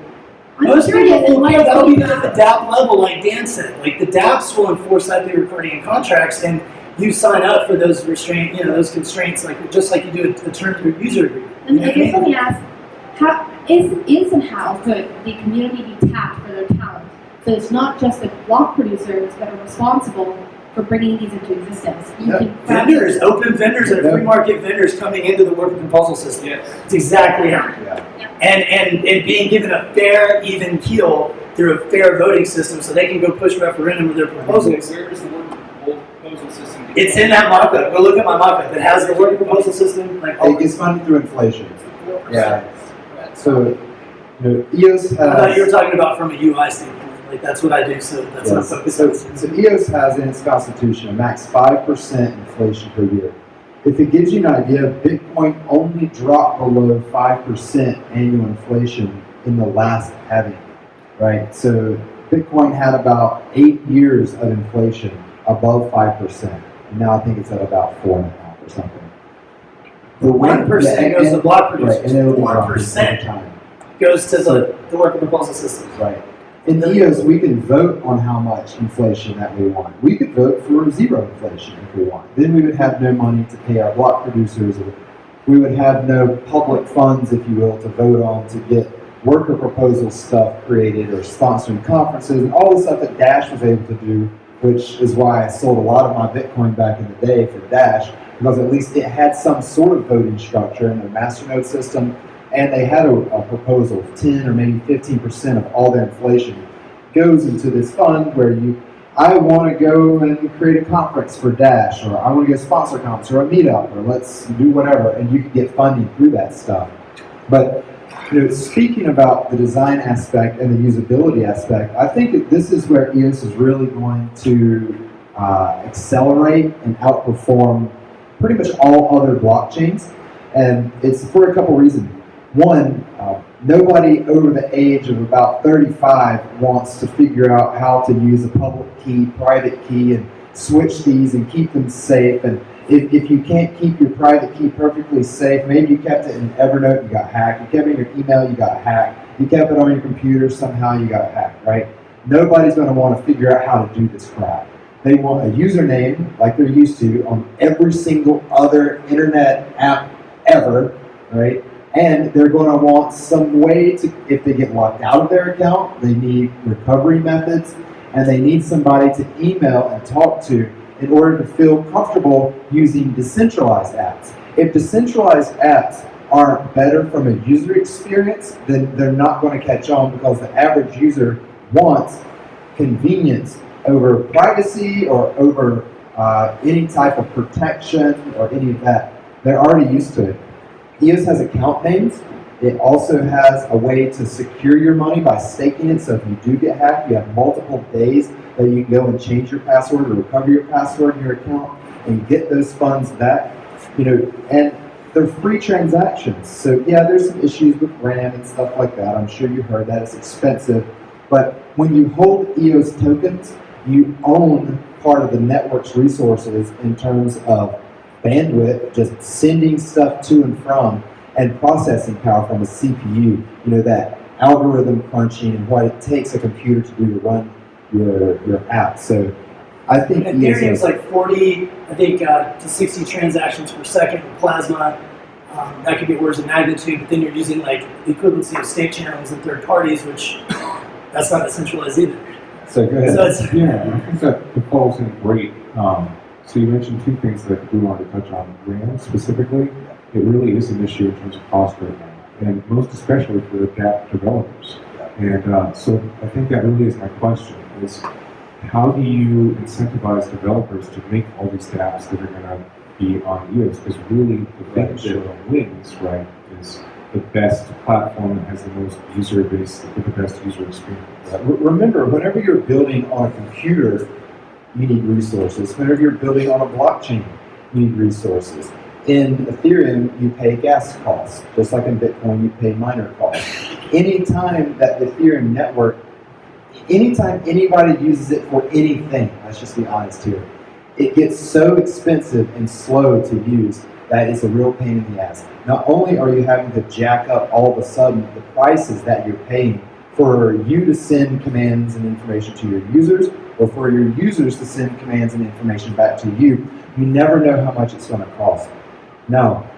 I'm Most curious, people and will why care. That'll be it's done at the DApp level, like Dan said. The DApps will enforce IP recording and contracts, and you sign up for those those constraints, just like you do a term to a user agreement. And I guess let me ask, how and how could the community be tapped for their talent? So it's not just the block producers that are responsible for bringing these into existence. You Yeah. can Vendors, open vendors and free market vendors coming into the worker proposal system. It's exactly how. And being given a fair, even keel through a fair voting system so they can go push referendum with their proposals. Where is the worker proposal system? It's in that mock-up. Go look at my mock-up. It has the worker proposal system. Like all It gets funded through inflation. Yeah. So, EOS I thought you were has. talking about from a UI standpoint. Like that's what I do. So that's what I'm focused on. So EOS has in its constitution a max 5% inflation per year. If it gives you an idea, Bitcoin only dropped below 5% annual inflation in the last halving, right? So Bitcoin had about 8 years of inflation above 5%, and now I think it's at about 4.5 or something. The 1% goes to block producers. Right, and it'll be dropping over 1% time. goes to the worker proposal system. Right. In EOS, we can vote on how much inflation that we want. We could vote for zero inflation if we want. Then we would have no money to pay our block producers, or we would have no public funds, if you will, to vote on to get worker proposal stuff created or sponsoring conferences and all the stuff that Dash was able to do, which is why I sold a lot of my Bitcoin back in the day for Dash, because at least it had some sort of voting structure in their masternode system. And they had a proposal of 10 or maybe 15% of all their inflation goes into this fund where I want to go and create a conference for Dash, or I want to go sponsor a conference or a meetup, or let's do whatever, and you can get funding through that stuff. But speaking about the design aspect and the usability aspect, I think that this is where EOS is really going to accelerate and outperform pretty much all other blockchains, and it's for a couple reasons. One, nobody over the age of about 35 wants to figure out how to use a public key, private key, and switch these and keep them safe. And if you can't keep your private key perfectly safe, maybe you kept it in Evernote, you got hacked. You kept it in your email, you got hacked. You kept it on your computer, somehow you got hacked, right? Nobody's going to want to figure out how to do this crap. They want a username, like they're used to, on every single other internet app ever, right? And they're going to want some way to, if they get locked out of their account, they need recovery methods, and they need somebody to email and talk to in order to feel comfortable using decentralized apps. If decentralized apps aren't better from a user experience, then they're not going to catch on, because the average user wants convenience over privacy or over any type of protection or any of that. They're already used to it. EOS has account names. It also has a way to secure your money by staking it. So if you do get hacked, you have multiple days that you can go and change your password or recover your password in your account and get those funds back. And they're free transactions. So yeah, there's some issues with RAM and stuff like that. I'm sure you heard that. It's expensive. But when you hold EOS tokens, you own part of the network's resources in terms of bandwidth, just sending stuff to and from, and processing power from a CPU, that algorithm crunching and what it takes a computer to do to run your app. So I think Ethereum's like 40, I think, to 60 transactions per second with Plasma. That could be orders of magnitude, but then you're using like the equivalency of state channels and third parties, which that's not decentralized either. So go ahead. So it's, Yeah, I think that falls in great. So you mentioned two things that we wanted to touch on. RAM specifically, it really is an issue in terms of cost right now, and most especially for the app developers. And so I think that really is my question, is how do you incentivize developers to make all these apps that are going to be on EOS? Because really the thing that wins, right, is the best platform that has the most user base with the best user experience. Remember, whenever you're building on a computer, you need resources. Whenever you're building on a blockchain, you need resources. In Ethereum, you pay gas costs. Just like in Bitcoin, you pay miner costs. Anytime that the Ethereum network, anytime anybody uses it for anything, let's just be honest here, it gets so expensive and slow to use that it's a real pain in the ass. Not only are you having to jack up all of a sudden the prices that you're paying for you to send commands and information to your users, or for your users to send commands and information back to you, you never know how much it's going to cost. Now,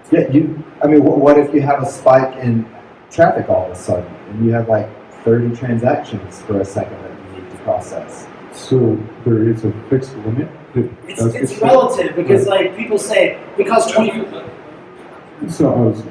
what if you have a spike in traffic all of a sudden, and you have like 30 transactions for a second that you need to process? So there is a fixed limit that does get It's set? relative because like people say it costs 20. So I was,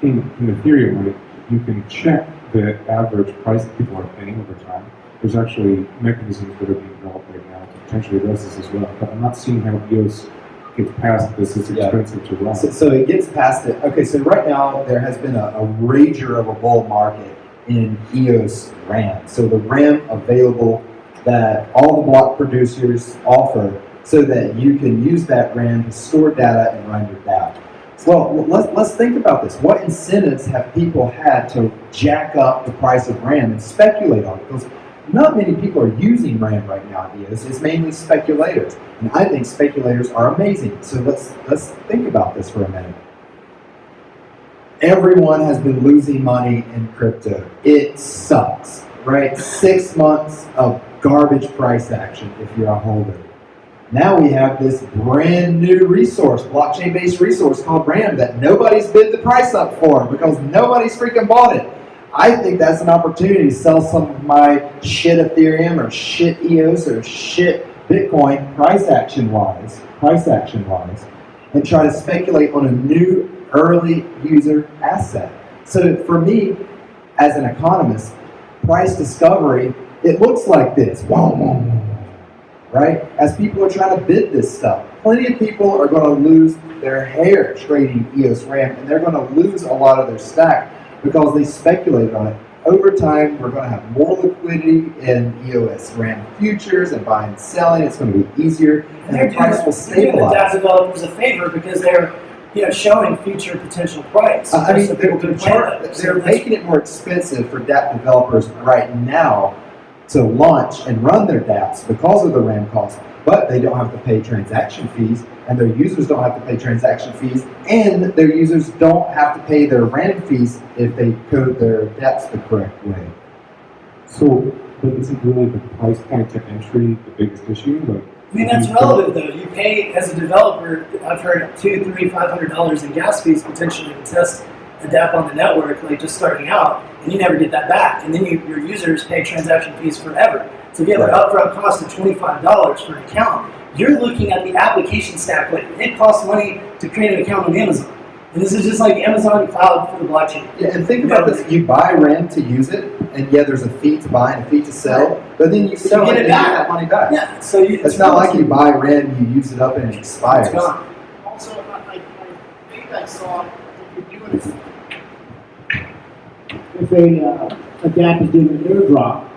in Ethereum, right, you can check the average price that people are paying over time. There's actually mechanisms that are being developed right now to potentially address this as well. But I'm not seeing how EOS gets past this. It's expensive to run. So it gets past it. Okay, so right now there has been a rager of a bull market in EOS RAM. So the RAM available that all the block producers offer so that you can use that RAM to store data and run your dApp. Well, let's think about this. What incentives have people had to jack up the price of RAM and speculate on it? Because not many people are using RAM right now at EOS. It's mainly speculators. And I think speculators are amazing. So let's think about this for a minute. Everyone has been losing money in crypto. It sucks, right? 6 months of garbage price action if you're a holder. Now we have this brand new resource, blockchain-based resource called RAM that nobody's bid the price up for because nobody's freaking bought it. I think that's an opportunity to sell some of my shit Ethereum or shit EOS or shit Bitcoin price action wise, and try to speculate on a new early user asset. So for me, as an economist, price discovery, it looks like this. Right? As people are trying to bid this stuff, plenty of people are going to lose their hair trading EOS RAM, and they're going to lose a lot of their stack because they speculated on it. Over time, we're going to have more liquidity in EOS RAM futures and buying and selling. It's going to be easier, and the price will They're doing the stabilize. DApp developers a favor because they're showing future potential price. I mean, So people can plan it. they're making it more expensive for dApp developers right now to launch and run their dApps because of the RAM cost, but they don't have to pay transaction fees, and their users don't have to pay transaction fees, and their users don't have to pay their RAM fees if they code their dApps the correct way. So, but isn't really the price point to entry the biggest issue? Like, I mean, that's relevant though. You pay as a developer, I've heard $200, $300, $500 in gas fees potentially to test a dApp on the network, like just starting out, and you never get that back. And then your users pay transaction fees forever. So if you have an upfront cost of $25 for an account, you're looking at the application stack. Like it costs money to create an account on Amazon. And this is just like Amazon Cloud for the blockchain. Yeah, and think about this: you buy RAM to use it, and yeah, there's a fee to buy and a fee to sell, but then you sell get it it and back. get that money back. Yeah, so It's not like you buy RAM, you use it up, and it expires. It's gone. Also, I think I saw if you're doing if a DApp is doing an airdrop,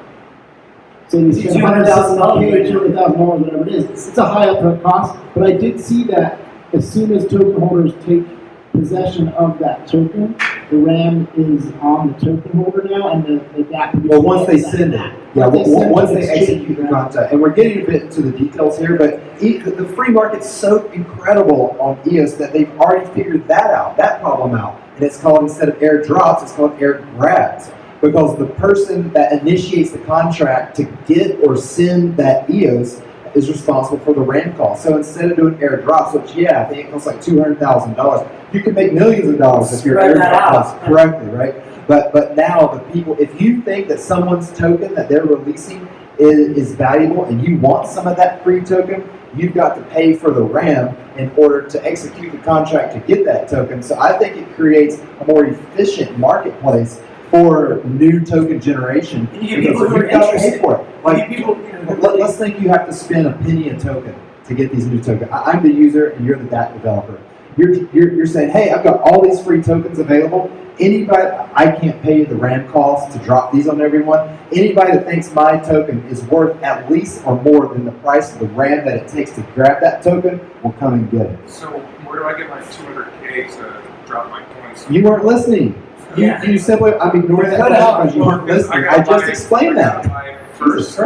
so you spend $200,000, $200,000, whatever it is, it's a high upfront cost. But I did see that as soon as token holders take possession of that token, the RAM is on the token holder now, and the DApp. Well, once they send it, yeah. Once they exchange execute the contract, and we're getting a bit into the details here, but the free market's so incredible on EOS that they've already figured that problem out, and it's called, instead of airdrops, it's called air grabs, because the person that initiates the contract to get or send that EOS is responsible for the RAM cost. So instead of doing airdrops, which I think it costs like $200,000, you can make millions of dollars if your Spread that airdrop out. costs correctly, right? But now the people, if you think that someone's token that they're releasing is valuable and you want some of that free token, you've got to pay for the RAM in order to execute the contract to get that token. So I think it creates a more efficient marketplace for new token generation. And you get people who are you've got to pay interested. for it. Like, let's think you have to spend a penny a token to get these new tokens. I'm the user and you're the DApp developer. You're saying, hey, I've got all these free tokens available. Anybody, I can't pay you the RAM cost to drop these on everyone. Anybody that thinks my token is worth at least or more than the price of the RAM that it takes to grab that token will come and get it. So where do I get my 200K to drop my coins? You weren't listening. You simply, I'm ignoring that Cut question out. because you weren't listening. I just explained that. First,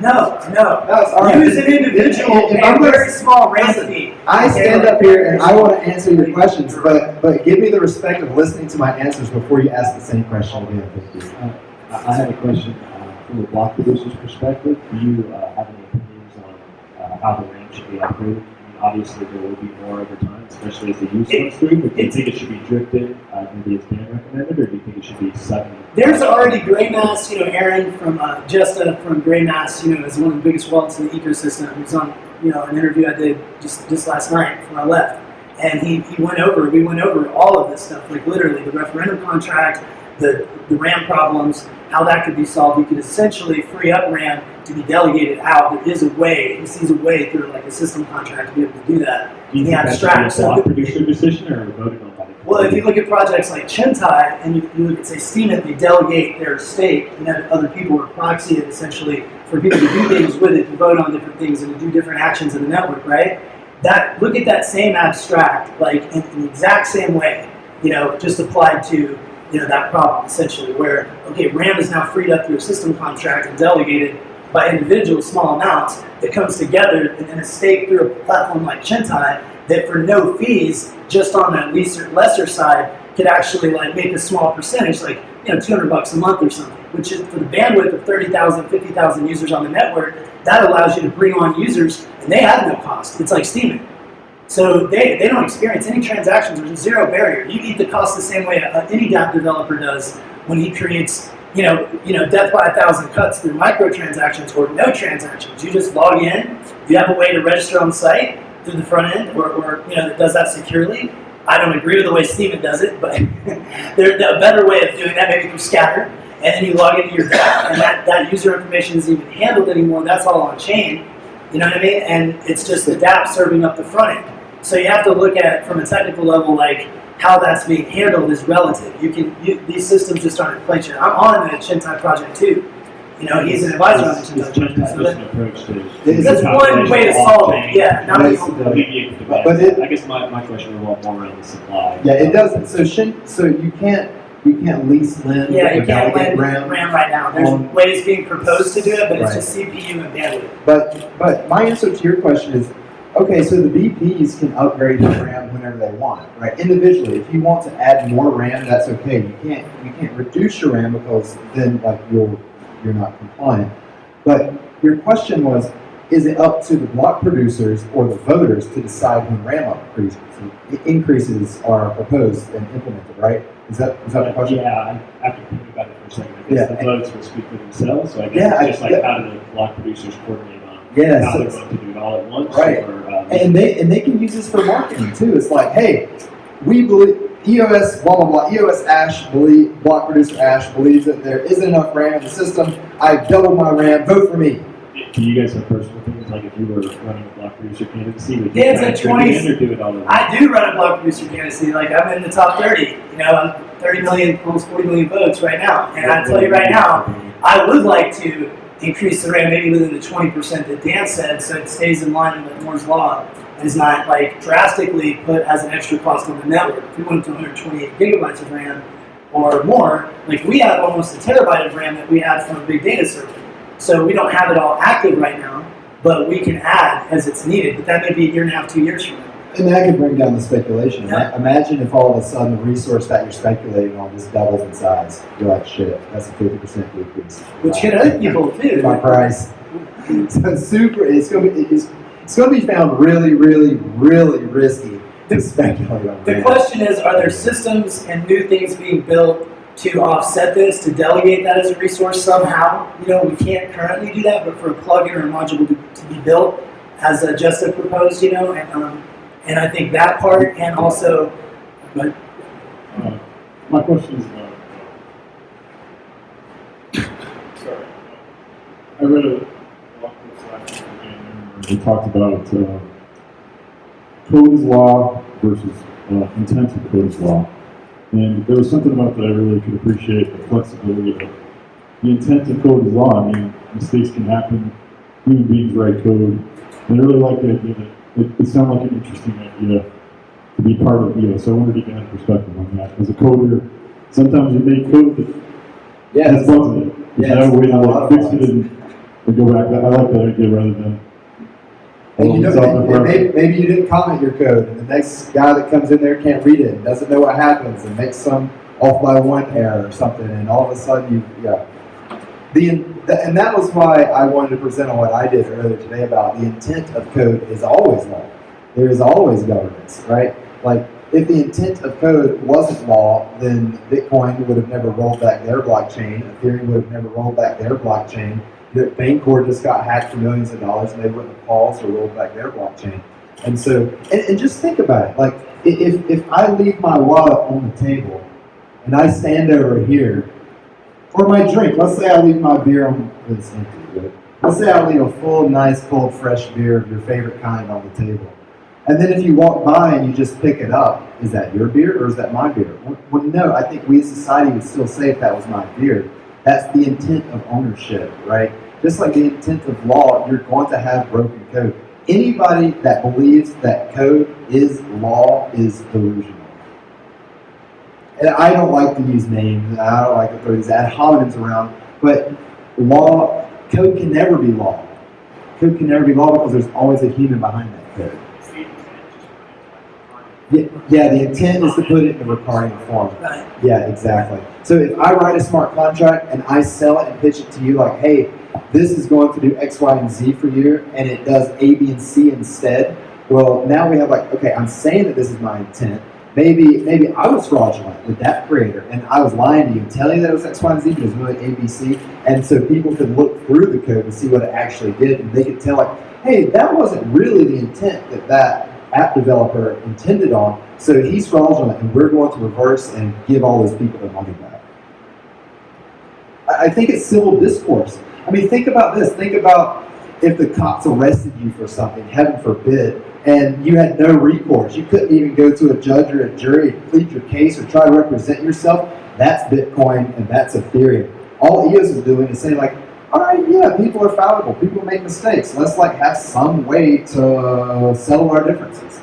No. That's all right. You as an individual If pay I'm a gonna- very small RAM listen, fee. I stand up here and I want to answer your questions, but give me the respect of listening to my answers before you ask the same question again. Thank you. I have a question from a block producer's perspective. Do you have any opinions on how the range should be operated? obviously there will be more over time, especially as the use comes through. But do you think it should be drifted? Maybe it's been recommended, or do you think it should be sudden? There's already Graymass, Aaron from Jesta from Graymass, is one of the biggest wallets in the ecosystem. He was on, an interview I did just last night before I left, and we went over all of this stuff, like literally the referendum contract, the RAM problems, how that could be solved. You could essentially free up RAM to be delegated out. There is a way. He sees a way through like a system contract to be able to do that. Do you think that should be a block producer decision or voted on by the Well, if you look at projects like Chentai and you look at, say, Steemit, they delegate their stake and have other people or proxy it essentially for people to do things with it, to vote on different things and to do different actions in the network, right? Look at that same abstract, like in the exact same way, just applied to that problem essentially, where RAM is now freed up through a system contract and delegated by individuals, small amounts, that comes together in a stake through a platform like Chentai that for no fees, just on that lesser side, could actually like make a small percentage, like $200 a month or something, which is for the bandwidth of 30,000, 50,000 users on the network. That allows you to bring on users, and they have no cost. It's like Steemit. So they don't experience any transactions. There's zero barrier. You eat the cost the same way any dApp developer does when he creates, death by 1,000 cuts through microtransactions or no transactions. You just log in. You have a way to register on the site through the front end, or that does that securely. I don't agree with the way Steemit does it, but there's a better way of doing that, maybe through Scatter. And then you log into your dApp, and that user information isn't even handled anymore. That's all on chain. You know what I mean? And it's just the dApp serving up the front end. So you have to look at, from a technical level, like how that's being handled is relative. These systems just aren't in place yet. I'm on the Chentai project too. He's an advisor on the Chentai project. So that's one way to solve it. Yeah. I guess my question was more around the supply. Yeah, it doesn't. So you can't lease lend. Yeah, you can't lend RAM right now. There's ways being proposed to do it, but it's just CPU and bandwidth. But my answer to your question is, okay, so the VPs can upgrade the RAM whenever they want, right? Individually, if you want to add more RAM, that's okay. You can't reduce your RAM because then like you're not compliant. But your question was, is it up to the block producers or the voters to decide when RAM increases are proposed and implemented, right? Is that the question? Yeah, I have to think about it for a second. I guess the votes will speak for themselves, so I guess it's just like how do the block producers coordinate on how they're going to do it all at once? Right. And they can use this for marketing too. It's like, hey, we believe EOS blah blah blah. EOS block producer Ash believes that there isn't enough RAM in the system. I doubled my RAM. Vote for me. Do you guys have personal things like if you were running a block producer candidacy, would you Yeah, it's at 20s. or do it all at once? I do run a block producer candidacy. Like I'm in the top 30. I'm 30 million, almost 40 million votes right now. And I tell you right now, I would like to increase the RAM maybe within the 20% that Dan said, so it stays in line with Moore's law and is not like drastically put as an extra cost on the network. If we went to 128 gigabytes of RAM or more, like we have almost a terabyte of RAM that we had from a big data server. So we don't have it all active right now, but we can add as it's needed. But that may be a year and a half, 2 years from now. And that could bring down the speculation. Yeah. Imagine if all of a sudden the resource that you're speculating on just doubles in size. You're like, shit, that's a 50% decrease. Which could hurt people too. My price. So it's going to be found really, really, really risky to speculate on. The question is, are there systems and new things being built to offset this, to delegate that as a resource somehow? We can't currently do that, but for a plugin or a module to be built, as Jesta proposed, and I think that part, and also, but my question is about. Sorry, I read a blog post last week where we talked about code is law versus intent of code is law. And there was something about that I really could appreciate, the flexibility of the intent of code is law. I mean, mistakes can happen, human beings write code. And I really like the idea that it sounded like an interesting idea to be part of EOS. So I wanted to get a perspective on that. As a coder, sometimes you make code that has bugs in it. There's no way to fix it and go back. I like that idea rather than. And maybe you didn't comment your code, and the next guy that comes in there can't read it, and doesn't know what happens, and makes some off by one error or something, and all of a sudden and that was why I wanted to present on what I did earlier today about the intent of code is always law. there is always governance, right? Like, if the intent of code wasn't law, then Bitcoin would have never rolled back their blockchain, Ethereum would have never rolled back their blockchain, Bancor just got hacked for millions of dollars and they wouldn't have paused or rolled back their blockchain. And so, and just think about it, like, if I leave my wallet on the table and I stand over here, for my drink, let's say I leave my beer on, it's empty, but let's say I leave a full, nice, cold, fresh beer of your favorite kind on the table. And then if you walk by and you just pick it up, is that your beer or is that my beer? Well, no, I think we as society would still say if that was my beer. That's the intent of ownership, right? Just like the intent of law, you're going to have broken code. Anybody that believes that code is law is delusional. And I don't like to use names, I don't like to throw these ad hominems around, but code can never be law. Code can never be law because there's always a human behind that code. Yeah, the intent is to put it in the recurring form. Right. Yeah, exactly. So if I write a smart contract and I sell it and pitch it to you like, hey, this is going to do X, Y, and Z for you, and it does A, B, and C instead, well, now we have like, okay, I'm saying that this is my intent. Maybe I was fraudulent with that creator, and I was lying to you and telling you that it was X, Y, and Z, but it was really A, B, C, and so people could look through the code and see what it actually did, and they could tell like, hey, that wasn't really the intent that app developer intended on, so he's fraudulent, and we're going to reverse and give all those people their money back. I think it's civil discourse. I mean, think about this. Think about if the cops arrested you for something, heaven forbid, and you had no recourse. You couldn't even go to a judge or a jury and plead your case or try to represent yourself. That's Bitcoin and that's Ethereum. All EOS is doing is saying like, all right, yeah, people are fallible. People make mistakes. Let's like have some way to settle our differences.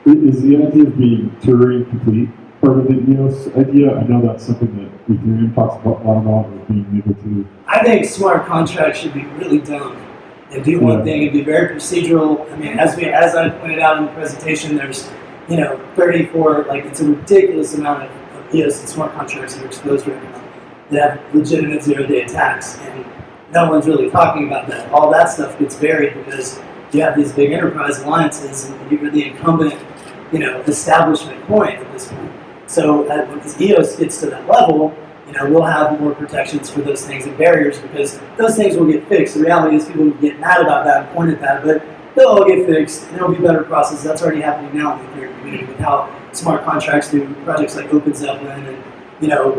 Is the idea of being Turing complete part of the EOS idea? I know that's something that Ethereum talks a lot about, with being able to. I think smart contracts should be really dumb and do one thing and be very procedural. I mean, as I pointed out in the presentation, there's 34, like it's a ridiculous amount of EOS and smart contracts that are exposed right now that have legitimate zero-day attacks, and no one's really talking about that. All that stuff gets buried because you have these big enterprise alliances, and you're the incumbent, establishment point at this point. So as EOS gets to that level, we'll have more protections for those things and barriers because those things will get fixed. The reality is people will get mad about that and point at that, but they'll all get fixed, and there'll be better processes. That's already happening now in the Ethereum community with how smart contracts through projects like OpenZeppelin and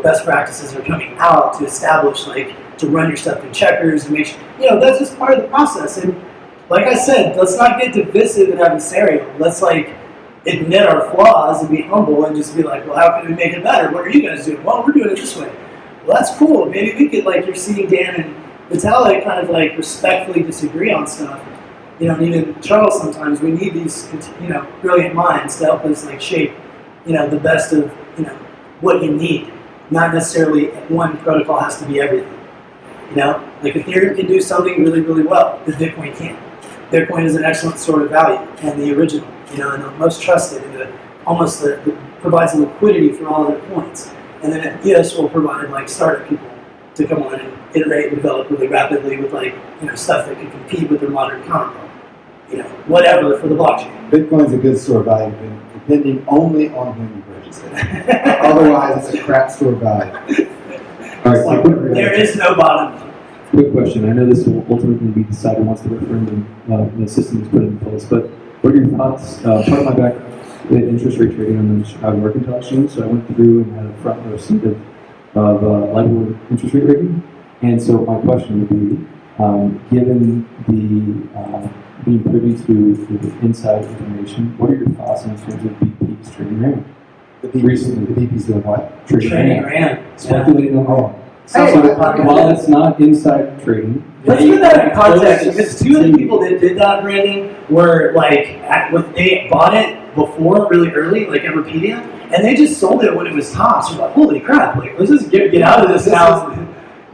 best practices are coming out to establish, to run your stuff through checkers and make sure, that's just part of the process. And like I said, let's not get divisive and adversarial. Let's admit our flaws and be humble and just be like, well, how can we make it better? What are you guys doing? Well, we're doing it this way. Well, that's cool. Maybe we could, you're seeing Dan and Vitalik kind of respectfully disagree on stuff. And even Charles sometimes, we need these, brilliant minds to help us shape, the best of, what you need. Not necessarily one protocol has to be everything. Ethereum can do something really, really well that Bitcoin can't. Bitcoin is an excellent store of value and the original, and the most trusted, and the provides a liquidity for all other coins. And then EOS will provide startup people to come on and iterate and develop really rapidly with stuff that can compete with their modern counterpart. Whatever for the blockchain. Bitcoin's a good store of value, depending only on when you purchase it. Otherwise, it's a crap store of value. All right, There is no bottom. quick question. I know this will ultimately be decided once the referendum system is put in place, but what are your thoughts? Part of my background is interest rate trading on the Chicago Mercantile Exchange, so I went through and had a front row seat of LIBOR interest rate rating. And so my question would be, given the being privy to the inside information, what are your thoughts in terms of BP's trading RAM? The BP's doing what? Trading RAM. Speculating on all. Hey, So while it's not inside trading, let's put that in context, because two of the people that did that, Brandon, were they bought it before really early, Everpedia, and they just sold it when it was tops. You're like, holy crap, let's just get out of this now.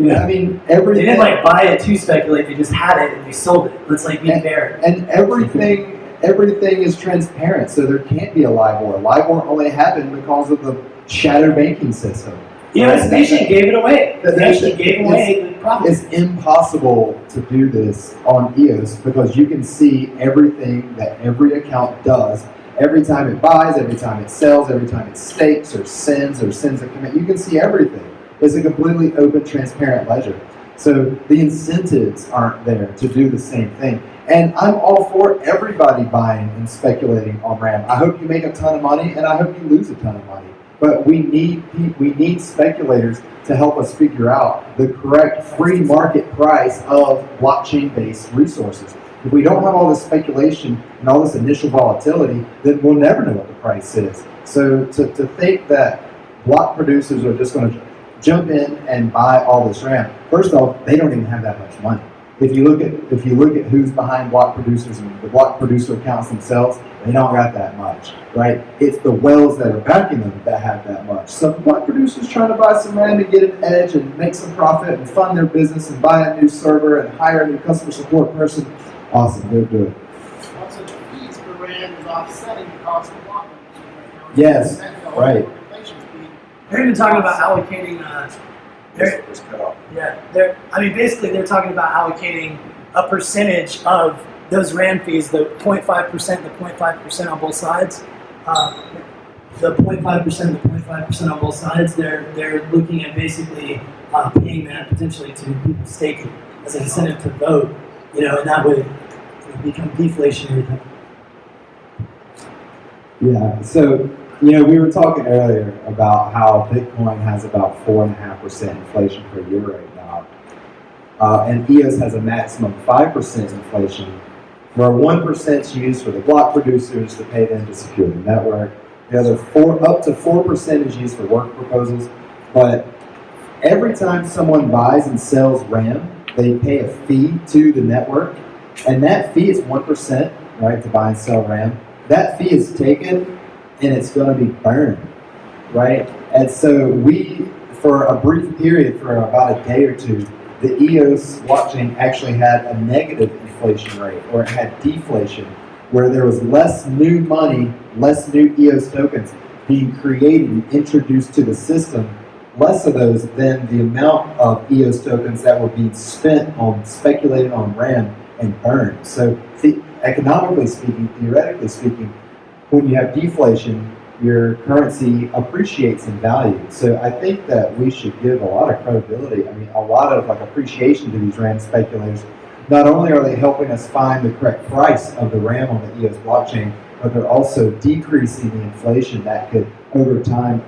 I mean, everything. They didn't buy it to speculate, they just had it and they sold it. Let's be fair. And everything is transparent, so there can't be a LIBOR. LIBOR only happened because of the shadow banking system. EOS Nation gave it away. They actually gave away profit. It's impossible to do this on EOS because you can see everything that every account does. Every time it buys, every time it sells, every time it stakes or sends a commit, you can see everything. It's a completely open, transparent ledger. So the incentives aren't there to do the same thing. And I'm all for everybody buying and speculating on RAM. I hope you make a ton of money, and I hope you lose a ton of money. But we need speculators to help us figure out the correct free market price of blockchain-based resources. If we don't have all this speculation and all this initial volatility, then we'll never know what the price is. So to think that block producers are just going to jump in and buy all this RAM, first off, they don't even have that much money. If you look at who's behind block producers and the block producer accounts themselves, they don't got that much, right? It's the whales that are backing them that have that much. So block producers trying to buy some RAM to get an edge and make some profit and fund their business and buy a new server and hire a new customer support person. Awesome, they're good. Also, the fees for RAM is offsetting the cost of block. Yes, right. They're even talking about allocating. Basically, they're talking about allocating a percentage of those RAM fees, the 0.5%, the 0.5% on both sides. The 0.5%, the 0.5% on both sides. They're looking at basically paying that potentially to people staking as an incentive to vote. And that would become deflationary. Yeah. So. We were talking earlier about how Bitcoin has about 4.5% inflation per year right now. And EOS has a maximum 5% inflation, where 1% is used for the block producers to pay them to secure the network. The other up to 4% is used for work proposals. But every time someone buys and sells RAM, they pay a fee to the network. And that fee is 1%, right, to buy and sell RAM. That fee is taken and it's going to be burned, right? And so for a brief period, for about a day or two, the EOS blockchain actually had a negative inflation rate, or it had deflation, where there was less new money, less new EOS tokens being created and introduced to the system, less of those than the amount of EOS tokens that were being spent on speculating on RAM and burned. So economically speaking, theoretically speaking, when you have deflation, your currency appreciates in value. So I think that we should give a lot of credibility, a lot of appreciation to these RAM speculators. Not only are they helping us find the correct price of the RAM on the EOS blockchain, but they're also decreasing the inflation that could, over time,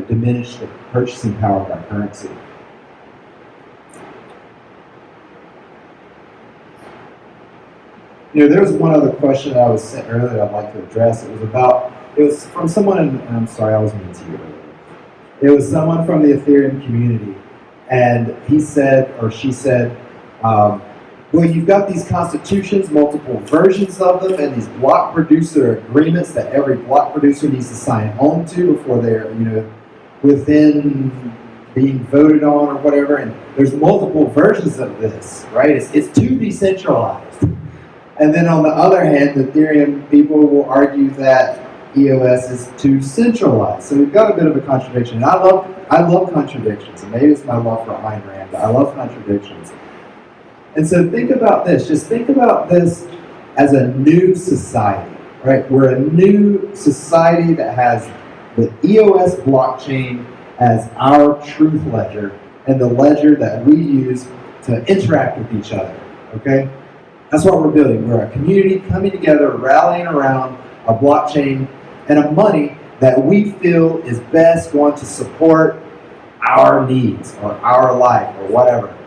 diminish the purchasing power of our currency. There was one other question that I was sent earlier I'd like to address. It was from someone, and I'm sorry, I was mean to you earlier. It was someone from the Ethereum community, and he said, or she said, well, you've got these constitutions, multiple versions of them, and these block producer agreements that every block producer needs to sign on to before they're, within being voted on or whatever, and there's multiple versions of this, right? It's too decentralized. And then on the other hand, the Ethereum people will argue that EOS is too centralized. So we've got a bit of a contradiction. And I love contradictions. And maybe it's my love for Ayn Rand, but I love contradictions. And so think about this. Just think about this as a new society, right? We're a new society that has the EOS blockchain as our truth ledger and the ledger that we use to interact with each other, okay? That's what we're building. We're a community coming together, rallying around a blockchain and a money that we feel is best going to support our needs or our life or whatever.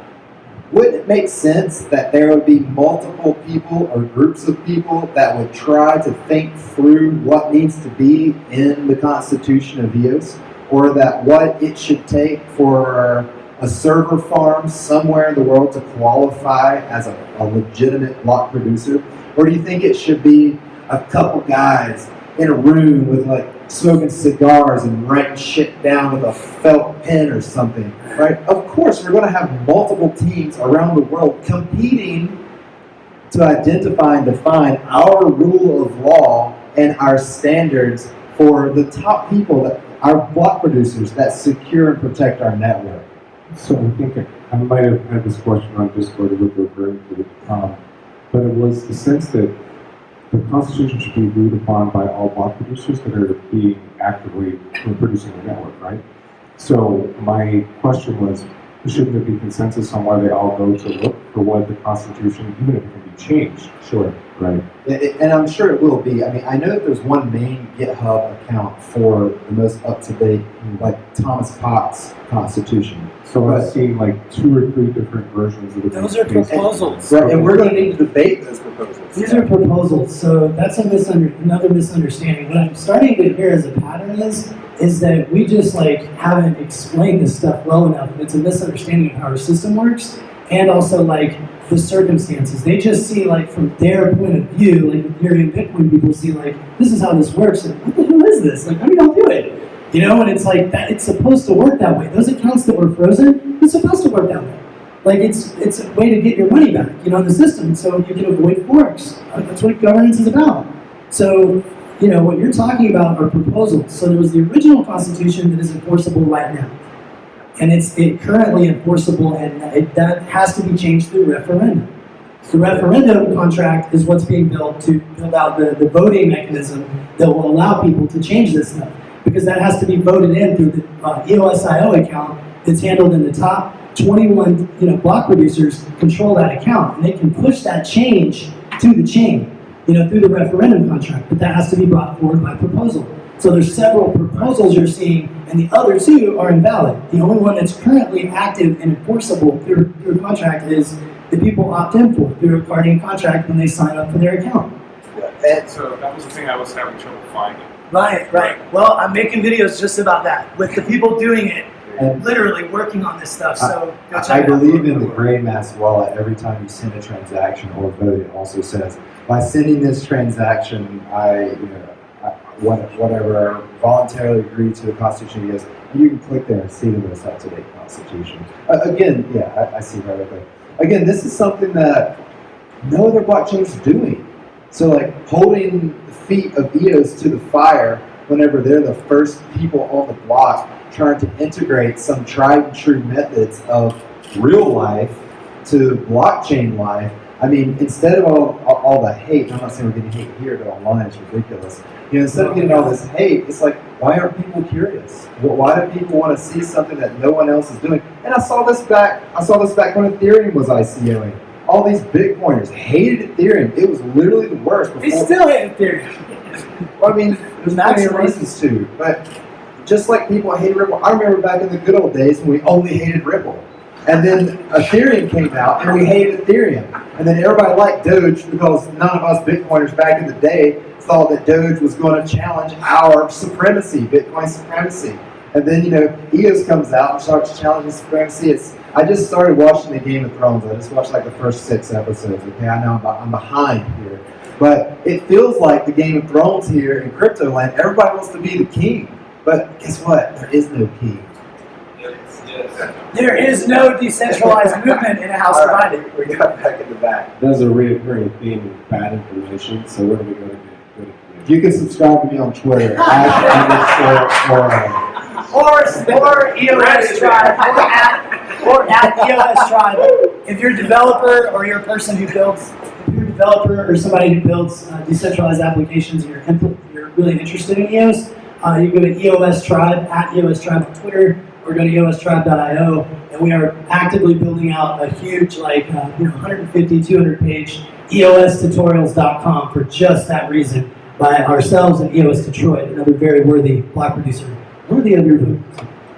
Wouldn't it make sense that there would be multiple people or groups of people that would try to think through what needs to be in the constitution of EOS, or that what it should take for a server farm somewhere in the world to qualify as a legitimate block producer? Or do you think it should be a couple guys in a room with smoking cigars and writing shit down with a felt pen or something, right? Of course, we're going to have multiple teams around the world competing to identify and define our rule of law and our standards for the top people, that our block producers that secure and protect our network. So I think I might have had this question on Discord with referring to it, but it was the sense that the Constitution should be agreed upon by all block producers that are being actively producing the network, right? So my question was, shouldn't there be consensus on where they all go to look for what the Constitution, even if it can be changed? Sure. Right. And I'm sure it will be. I mean, I know that there's one main GitHub account for the most up-to-date, like Thomas Potts Constitution. So I've seen like 2 or 3 different versions of the Those are proposals. Right, and we're going to need to debate those proposals. These are proposals, so that's another misunderstanding. What I'm starting to hear as a pattern is that we just like haven't explained this stuff well enough. It's a misunderstanding of how our system works, and also like the circumstances. They just see like from their point of view, like Ethereum Bitcoin people see like, this is how this works, and what the hell is this? Like, how do y'all do it? You know, and it's like that. It's supposed to work that way. Those accounts that were frozen, it's supposed to work that way. Like it's a way to get your money back, you know, in the system, so you can avoid forks. That's what governance is about. So, you know, what you're talking about are proposals. So there was the original Constitution that is enforceable right now, and it's currently enforceable, and that has to be changed through referendum. The referendum contract is what's being built to build out the voting mechanism that will allow people to change this stuff, because that has to be voted in through the EOS.io account that's handled in the top 21, you know, block producers control that account, and they can push that change to the chain, you know, through the referendum contract, but that has to be brought forward by proposal. So there's several proposals you're seeing, and the other 2 are invalid. The only one that's currently active and enforceable through a contract is the people opt in for through a party contract when they sign up for their account. And so that was the thing I was having trouble finding. Right. Well, I'm making videos just about that, with the people doing it, literally working on this stuff. So go check I it out. believe in the gray mass wallet. Every time you send a transaction or vote, it also says, by sending this transaction, whatever, voluntarily agree to the Constitution. Yes, and you can click there and see the most up-to-date Constitution. Again, yeah, I see that right there. Again, this is something that no other blockchain is doing. So like holding the feet of EOS to the fire whenever they're the first people on the block trying to integrate some tried and true methods of real life to blockchain life. I mean, instead of all the hate, I'm not saying we're getting hate here, but online it's ridiculous. You know, instead of getting all this hate, it's like, why aren't people curious? Why do people want to see something that no one else is doing? And I saw this back when Ethereum was ICOing. All these Bitcoiners hated Ethereum. It was literally the worst. They still hate Ethereum. Well, I mean, there's plenty of reasons to, but just like people hated Ripple, I remember back in the good old days when we only hated Ripple. And then Ethereum came out, and we hated Ethereum. And then everybody liked Doge because none of us Bitcoiners back in the day thought that Doge was going to challenge our supremacy, Bitcoin supremacy. And then, you know, EOS comes out and starts challenging supremacy. I just started watching the Game of Thrones. I just watched like the first 6 episodes. Okay, I know I'm behind here. But it feels like the Game of Thrones here in crypto land, everybody wants to be the king. But guess what? There is no king. There is no decentralized movement in a house divided. We got back in the back. There's a reoccurring theme of bad information, so where do we go to get good information? You can subscribe to me on Twitter Or EOS Tribe, or at EOS Tribe. If you're a developer or you're a person who builds, if you're a developer or somebody who builds decentralized applications and you're really interested in EOS, you go to EOS Tribe, at EOS Tribe on Twitter, or go to EOStribe.io, and we are actively building out a huge, 150, 200-page EOStutorials.com for just that reason, by ourselves and EOS Detroit, another very worthy block producer, worthy of your vote.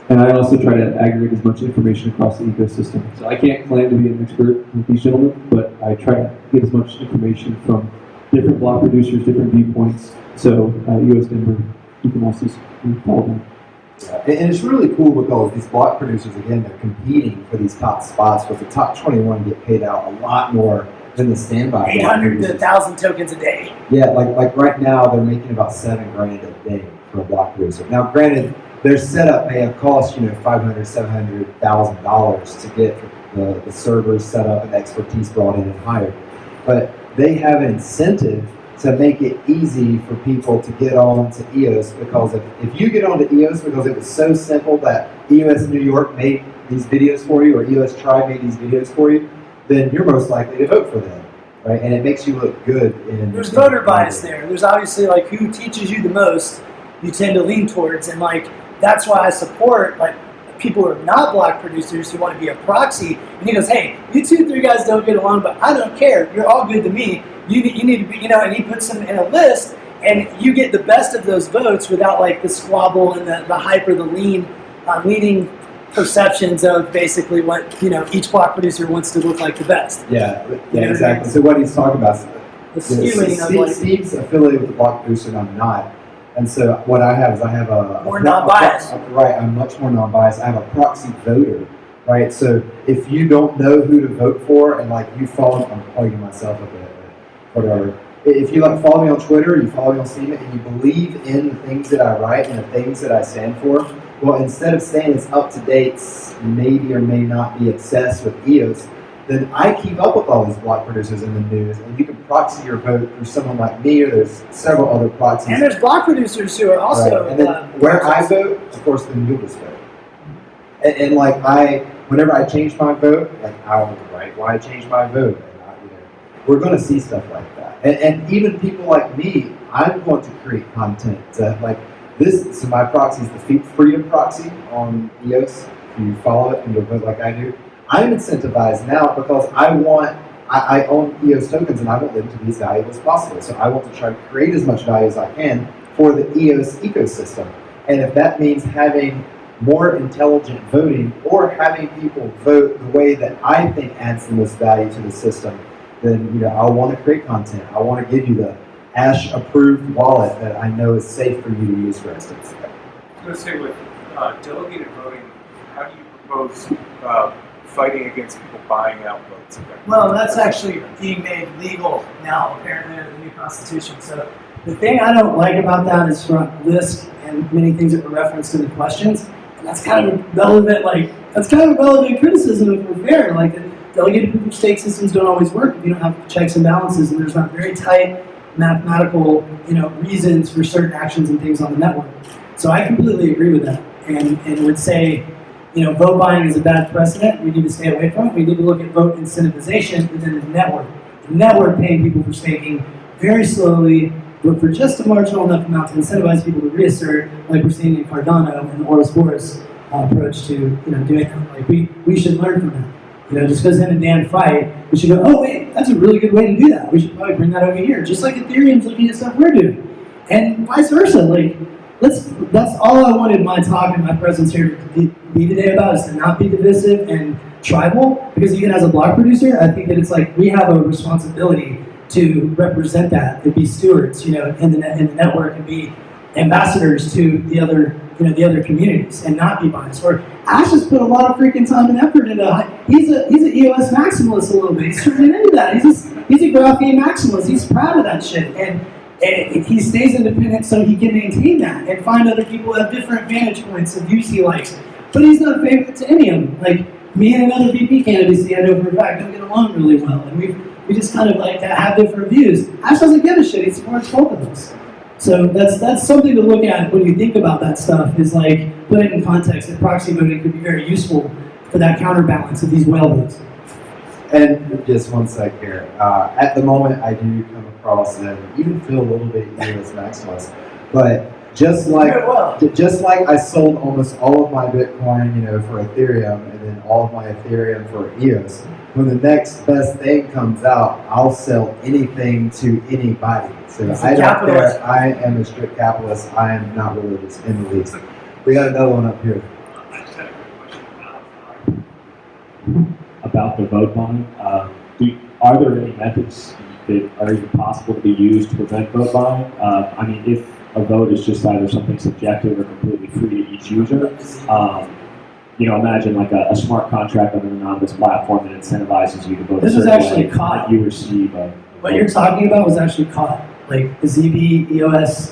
And I also try to aggregate as much information across the ecosystem. So I can't claim to be an expert with these gentlemen, but I try to get as much information from different block producers, different viewpoints. So EOS Denver, you can also follow them. And it's really cool because these block producers, again, they're competing for these top spots, because the top 21 get paid out a lot more than the standby. 800 to 1,000 tokens a day. Yeah, like right now they're making about $7,000 a day for a block producer. Now, granted, their setup may have cost $500,000, $700,000 to get the servers set up and the expertise brought in and hired, but they have an incentive to make it easy for people to get on to EOS, because if you get onto EOS because it was so simple that EOS New York made these videos for you, or EOS Tribe made these videos for you, then you're most likely to vote for them, right? And it makes you look good. There's voter bias there. There's obviously like who teaches you the most, you tend to lean towards, and like that's why I support like people who are not block producers who want to be a proxy. And he goes, hey, you 2-3 guys don't get along, but I don't care. You're all good to me. You need to be, you know. And he puts them in a list, and you get the best of those votes without like the squabble and the hype or the leaning perceptions of basically what, you know, each block producer wants to look like the best. Yeah, You know exactly. what I mean? So what he's talking about is The skewing of like Steve's affiliated with the block producer, and I'm not. And so what I have is I have a More non-biased. Right, I'm much more non-biased. I have a proxy voter, right? So if you don't know who to vote for, and like you follow, I'm plugging myself a bit, whatever. If you like follow me on Twitter, you follow me on Steemit, and you believe in the things that I write and the things that I stand for, well, instead of saying it's up to date, maybe or may not be obsessed with EOS, then I keep up with all these block producers in the news, and you can proxy your vote through someone like me, or there's several other proxies. and there's block producers who are also Right. And then where I vote, of course, then you'll just vote. And like whenever I change my vote, like I'll write why I changed my vote. And we're going to see stuff like that. And even people like me, I'm going to create content to like this. So my proxy is the Freedom Proxy on EOS. If you follow it and you'll vote like I do, I'm incentivized now because I own EOS tokens, and I want them to be as valuable as possible. So I want to try to create as much value as I can for the EOS ecosystem. And if that means having more intelligent voting, or having people vote the way that I think adds the most value to the system, then I want to create content. I want to give you the Ash approved wallet that I know is safe for you to use, for instance. I was going to say, with delegated voting, how do you propose fighting against people buying out votes? Well, that's actually being made legal now, apparently, under the new Constitution. So the thing I don't like about that is from Lisk and many things that were referenced in the questions, and that's kind of relevant, criticism if we're fair. Like, the delegated proof of stake systems don't always work if you don't have checks and balances, and there's not very tight mathematical, reasons for certain actions and things on the network. So I completely agree with that, and would say, vote buying is a bad precedent. We need to stay away from it. We need to look at vote incentivization within the network. The network paying people for staking very slowly, but for just a marginal enough amount to incentivize people to reassert, like we're seeing in Cardano and the Ouroboros approach to doing that. Like we should learn from that. Just because him and Dan fight, we should go, oh wait, that's a really good way to do that. We should probably bring that over here, just like Ethereum's looking at stuff we're doing, and vice versa. Like, that's all I wanted my talk and my presence here to be today about, is to not be divisive and tribal. Because even as a block producer, I think that it's like we have a responsibility to represent that, to be stewards, in the network, and be ambassadors to the other communities, and not be biased. Or Ash has put a lot of freaking time and effort into. He's an EOS maximalist a little bit. He's turning into that. He's a graphene maximalist. He's proud of that shit, and he stays independent so he can maintain that and find other people who have different vantage points and views he likes. But he's not a favorite to any of them. Like me and another VP candidacy, I know for a fact, don't get along really well, and we just kind of like have different views. Ash doesn't give a shit. He supports both of us. So that's something to look at when you think about that stuff, is like, put it in context that proxy voting could be very useful for that counterbalance of these whale votes. And just one sec here. At the moment, I do come across and even feel a little bit EOS maximalist. But just like I sold almost all of my Bitcoin, for Ethereum, and then all of my Ethereum for EOS, when the next best thing comes out, I'll sell anything to anybody. So I don't care. I am a strict capitalist. I am not religious in the least. We got another one up here. I just had a quick question about the vote buying. Are there any methods that are even possible to be used to prevent vote buying? I mean, if a vote is just either something subjective or completely free to each user, imagine like a smart contract on an anonymous platform that incentivizes you to vote. This was actually caught. You receive what you're talking about was actually caught. Like the ZB EOS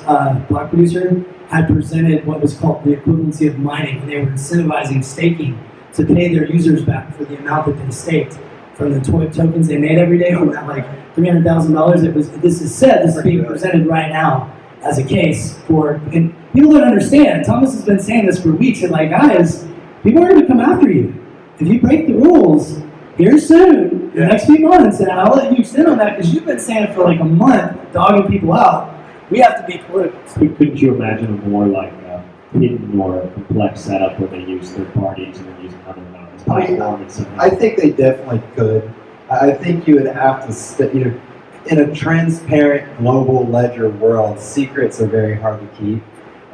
block producer had presented what was called the equivalency of mining, and they were incentivizing staking to pay their users back for the amount that they staked from the tokens they made every day, from that like $300,000. This is being presented right now as a case for, and people don't understand. Thomas has been saying this for weeks, and like, guys, people are going to come after you. If you break the rules, here soon, the next few months, and I'll let you extend on that because you've been saying it for like a month, dogging people out. We have to be political. Couldn't you imagine a more like hidden or complex setup where they use third parties and then use another anonymous platform and something? I think they definitely could. I think you would have to, in a transparent global ledger world, secrets are very hard to keep.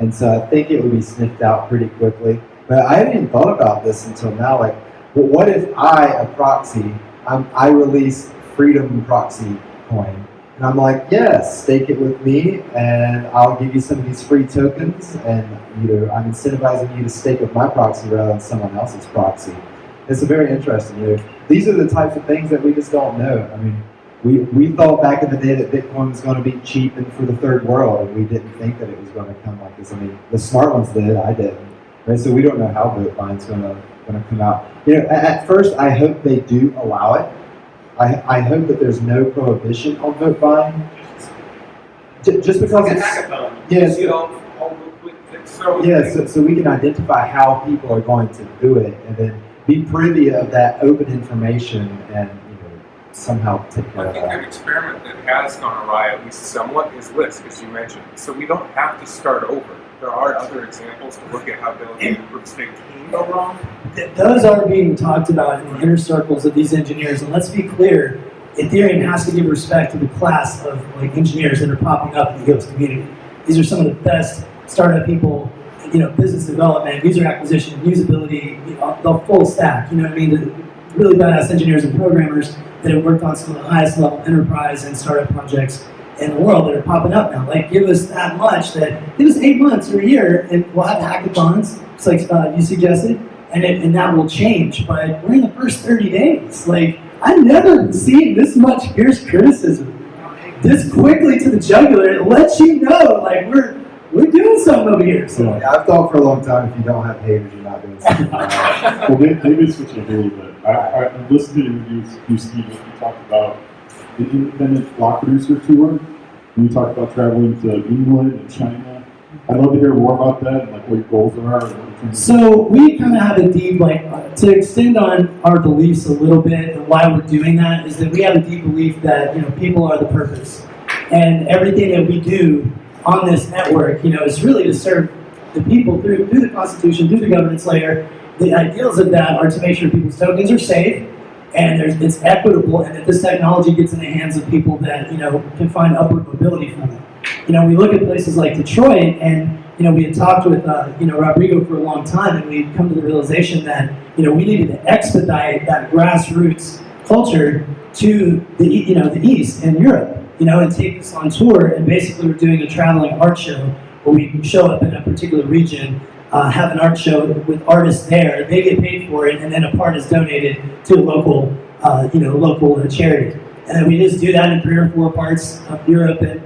And so I think it would be sniffed out pretty quickly. But I hadn't even thought about this until now. Like, well, what if a proxy, I release Freedom Proxy coin, and I'm like, yes, stake it with me, and I'll give you some of these free tokens, and I'm incentivizing you to stake with my proxy rather than someone else's proxy. It's a very interesting. These are the types of things that we just don't know. I mean, we thought back in the day that Bitcoin was going to be cheap and for the third world, and we didn't think that it was going to come like this. I mean, the smart ones did, I didn't. Right? So we don't know how vote buying is going to come out. At first, I hope they do allow it. I hope that there's no prohibition on vote buying. Just because so we can identify how people are going to do it, and then be privy of that open information, and somehow take care of that. I think an experiment that has gone awry, at least somewhat, is Lisk, as you mentioned. So we don't have to start over. There are other examples to look at how building groups can go wrong. Those are being talked about in the inner circles of these engineers. And let's be clear, Ethereum has to give respect to the class of engineers that are popping up in the EOS community. These are some of the best startup people, business development, user acquisition, usability, the full stack. You know what I mean? The really badass engineers and programmers that have worked on some of the highest level enterprise and startup projects in the world that are popping up now. Like, give us that much, give us 8 months or a year, and we'll have hackathons, just like you suggested, and that will change. But we're in the first 30 days. Like, I've never seen this much fierce criticism this quickly to the jugular. It lets you know, like, we're doing something over here. So. Yeah, I've thought for a long time, if you don't have haters, you're not doing something. Well, maybe switch it a little bit. I'm listening to you, Steve, you talked about the independent block producer tour. And you talked about traveling to England and China. I'd love to hear more about that and like what your goals are. So we kind of have a deep, to extend on our beliefs a little bit, and why we're doing that is that we have a deep belief that people are the purpose, and everything that we do on this network, is really to serve the people through the Constitution, through the governance layer. The ideals of that are to make sure people's tokens are safe, and it's equitable, and that this technology gets in the hands of people that can find upward mobility from it. We look at places like Detroit, and we had talked with Rodrigo for a long time, and we'd come to the realization that we needed to expedite that grassroots culture to the East and Europe, and take this on tour. And basically, we're doing a traveling art show where we show up in a particular region. Have an art show with artists there. They get paid for it, and then a part is donated to a local, local charity. And then we just do that in 3 or 4 parts of Europe, and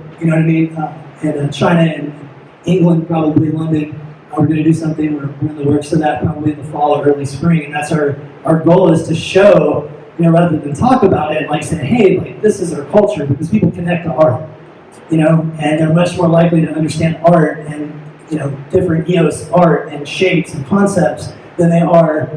and China and England, probably London. We're going to do something. We're in the works of that probably in the fall or early spring. And that's our goal, is to show, rather than talk about it, like saying, hey, this is our culture, because people connect to art, and they're much more likely to understand art and different EOS art and shapes and concepts than they are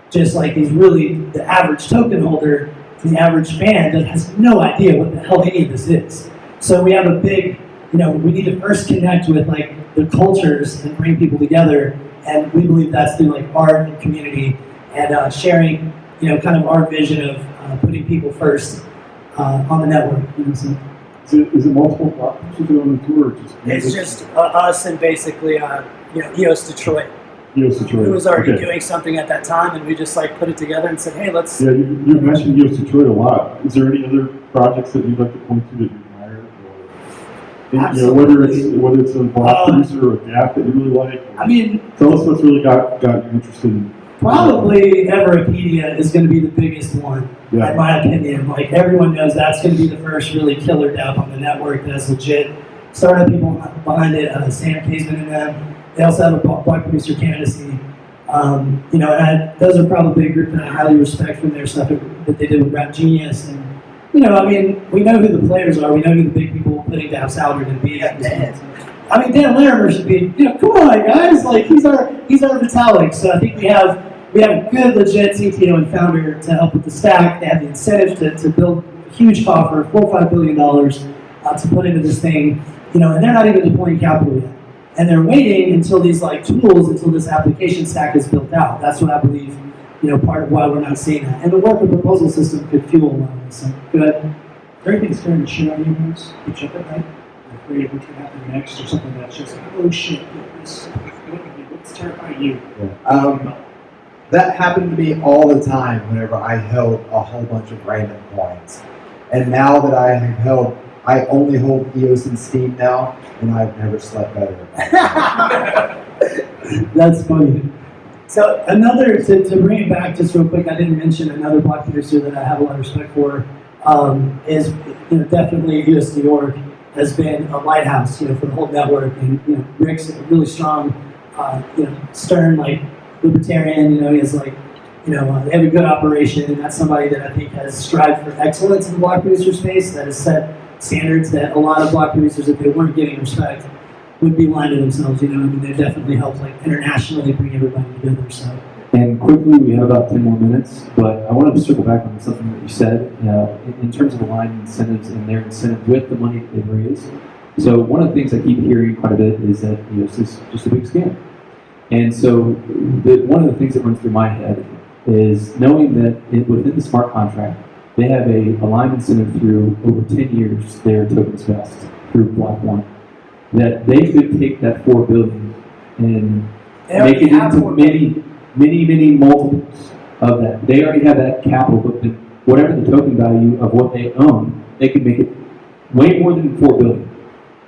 just like the average token holder, the average fan that has no idea what the hell any of this is. So we have a big, we need to first connect with the cultures and bring people together, and we believe that's through art and community and sharing, kind of our vision of putting people first on the network. So. Is it multiple block producers on the tour, or just? It's just us and basically, EOS Detroit. EOS Detroit. Who was already doing something at that time, and we just put it together and said, hey, let's. Yeah, you mentioned EOS Detroit a lot. Is there any other projects that you'd like to point to that you admire, or whether it's a block producer or a gap that you really like? Tell us what's really got you interested in. Probably Everipedia is going to be the biggest one, in my opinion. Everyone knows that's going to be the first really killer dApp on the network that's legit. Startup people behind it, Sam Kaysman and them. They also have a block producer candidacy You know, and those are probably a group that I highly respect from their stuff that they did with Rap Genius. And, you know, I mean, we know who the players are. We know who the big people putting down salary to be. I mean, Dan Larimer should be, you know, come on, guys. Like, he's our Vitalik. So I think we have a good, legit CTO and founder to help with the stack. They have the incentive to build a huge coffer, $4 or $5 billion to put into this thing, you know, and they're not even deploying capital yet. And they're waiting until these like tools, until this application stack is built out. That's what I believe, you know, part of why we're not seeing that. And the worker proposal system could fuel a lot of this. So, good. Everything's scaring the shit out of you guys. You check that, right? You're afraid of what's going to happen next or something that's just like, oh shit, what's terrifying you? That happened to me all the time whenever I held a whole bunch of random coins. And now that I only hold EOS and Steem now, and I've never slept better. That's funny. So another, to bring it back just real quick, I didn't mention another block producer that I have a lot of respect for, is, you know, definitely EOS New York has been a lighthouse, you know, for the whole network. And, you know, Rick's a really strong, you know, stern, like, libertarian, you know, he has like, you know, they have a good operation, and that's somebody that I think has strived for excellence in the block producer space, that has set standards that a lot of block producers, if they weren't getting respect, would be lying to themselves, you know. I mean, they've definitely helped like internationally bring everybody together, so. And quickly, we have about 10 more minutes, but I wanted to circle back on something that you said in terms of aligned incentives and their incentive with the money that they've raised. So one of the things I keep hearing quite a bit is that EOS is just a big scam. And so one of the things that runs through my head is knowing that within the smart contract, they have a aligned incentive through over 10 years their tokens vest through block one, that they could take that $4 billion and make it into many multiples of that. They already have that capital, but whatever the token value of what they own, they could make it way more than $4 billion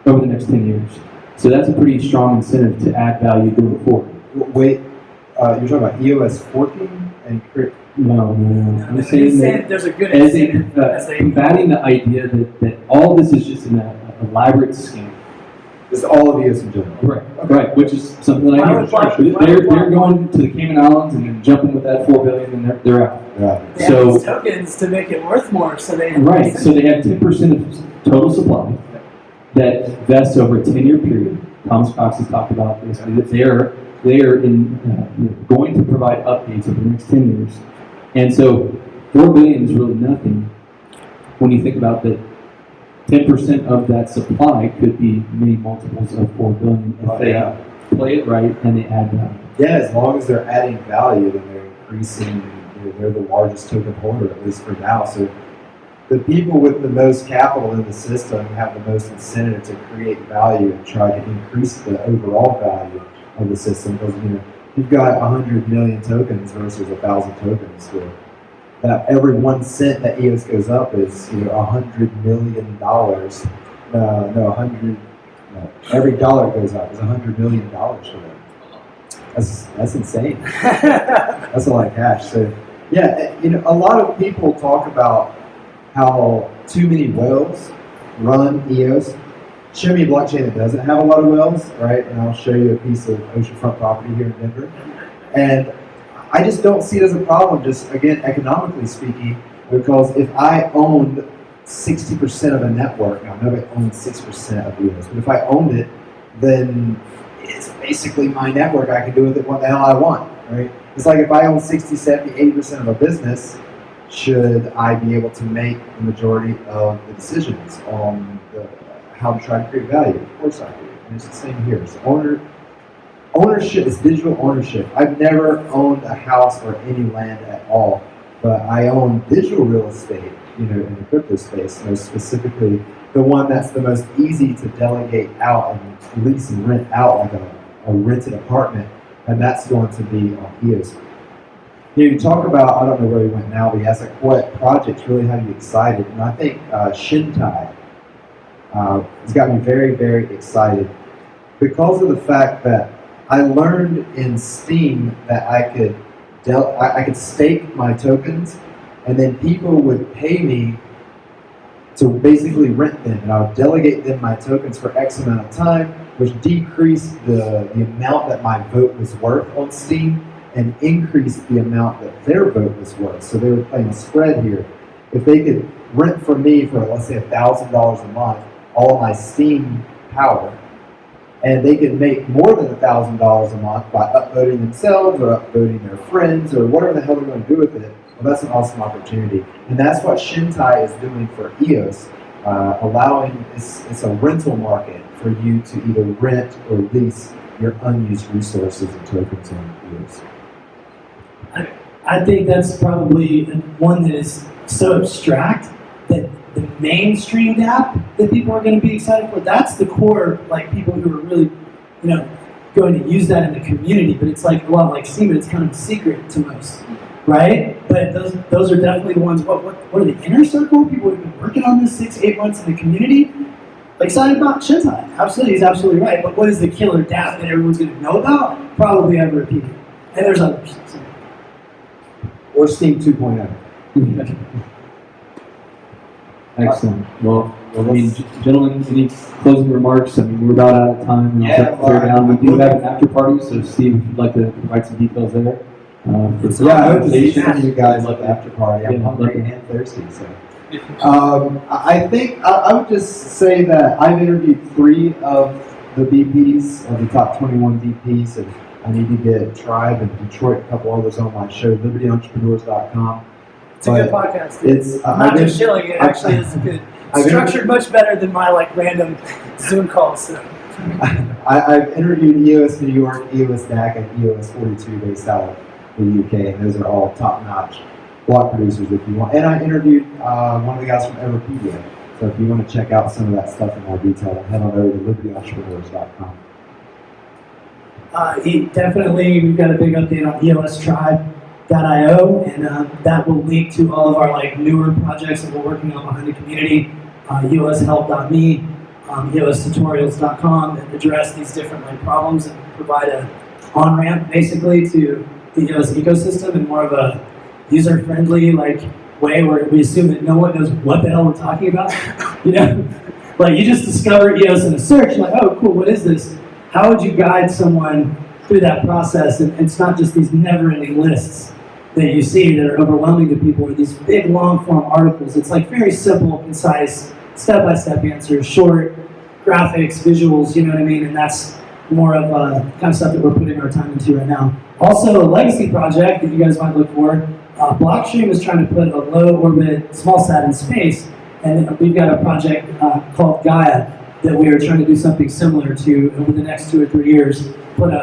over the next 10 years. So that's a pretty strong incentive to add value going forward. Wait, you're talking about EOS forking and crypto? No. I'm saying that there's a good as incentive. combating the idea that all this is just an elaborate scheme. It's all of EOS in general. Right, which is something that I hear. They're going to the Cayman Islands and then jumping with that $4 billion, and they're out. Right. They So have these tokens to make it worth more, so they right, so they have 10% of total supply that vests over a 10-year period. Thomas Cox has talked about this. That they are going to provide updates over the next 10 years, and so $4 billion is really nothing when you think about that. 10% of that supply could be many multiples of $4 billion if they play it right and they add value. Yeah, as long as they're adding value, then they're increasing. They're the largest token holder, at least for now. So the people with the most capital in the system have the most incentive to create value and try to increase the overall value of the system. Because you've got 100 million tokens versus 1,000 tokens. So every 1 cent that EOS goes up is $100 million. Every dollar goes up is $100 million for them. That's insane. That's a lot of cash. So yeah, a lot of people talk about how too many whales run EOS. Show me a blockchain that doesn't have a lot of whales, right? And I'll show you a piece of oceanfront property here in Denver. And I just don't see it as a problem, just again, economically speaking, because if I owned 60% of a network, now nobody owns 6% of EOS, but if I owned it, then it's basically my network. I can do with it what the hell I want, right? It's like if I own 60, 70, 80% of a business, should I be able to make the majority of the decisions on how to try to create value? Of course I do. And it's the same here. So ownership is digital ownership. I've never owned a house or any land at all, but I own digital real estate, in the crypto space, most specifically the one that's the most easy to delegate out and lease and rent out, like a rented apartment, and that's going to be on EOS. You talk about, I don't know where he went now, but he asked what projects really have you excited, and I think Shintai has got me very, very excited because of the fact that I learned in Steem that I could stake my tokens, and then people would pay me to basically rent them, and I would delegate them my tokens for X amount of time, which decreased the amount that my vote was worth on Steem, and increase the amount that their vote was worth. So they were playing a spread here. If they could rent from me for, let's say, $1,000 a month, all of my steam power, and they could make more than $1,000 a month by upvoting themselves or upvoting their friends or whatever the hell they're going to do with it, well, that's an awesome opportunity. And that's what Shintai is doing for EOS, allowing, it's a rental market for you to either rent or lease your unused resources and tokens on EOS. I think that's probably one that is so abstract that the mainstream app that people are going to be excited for, that's the core, like people who are really, going to use that in the community. But it's like a lot like Steemit, it's kind of a secret to most, right? But those are definitely the ones. What are the inner circle? People who've been working on this 6-8 months in the community, excited about Shintai. Absolutely, he's absolutely right. But what is the killer dApp that everyone's going to know about? Probably ever repeated. And there's others. So. Or Steam 2.0. Excellent. Well, I mean, gentlemen, any closing remarks? I mean, we're about out of time. We also have to clear down. We do have an after party, so Steve, if you'd like to provide some details there. I hope to see some of you guys at the after party. I'm hungry and thirsty. So, I think I would just say that I've interviewed 3 of the VPs, of the top 21 VPs, and I need to get Tribe and Detroit, a couple others on my show, libertyentrepreneurs.com. It's a good podcast. It's I'm not just chilling. It actually is good. Structured much better than my random Zoom calls. So. I've interviewed EOS New York, EOS DAC, and EOS 42 based out of the UK, and those are all top-notch block producers if you want. And I interviewed one of the guys from Everpedia. So if you want to check out some of that stuff in more detail, head on over to libertyentrepreneurs.com. Definitely, we've got a big update on EOStribe.io, and that will link to all of our newer projects that we're working on behind the community. EOShelp.me, EOStutorials.com, that address these different problems and provide a on-ramp basically to the EOS ecosystem in more of a user-friendly way where we assume that no one knows what the hell we're talking about. You just discover EOS in a search, you're like, oh cool, what is this? How would you guide someone through that process? And it's not just these never-ending lists that you see that are overwhelming to people, or these big long-form articles. It's very simple, concise, step-by-step answers, short, graphics, visuals, you know what I mean? And that's more of kind of stuff that we're putting our time into right now. Also, a legacy project that you guys might look for, Blockstream is trying to put a low-orbit small sat in space, and we've got a project called Gaia that we are trying to do something similar to over the next 2 or 3 years. Put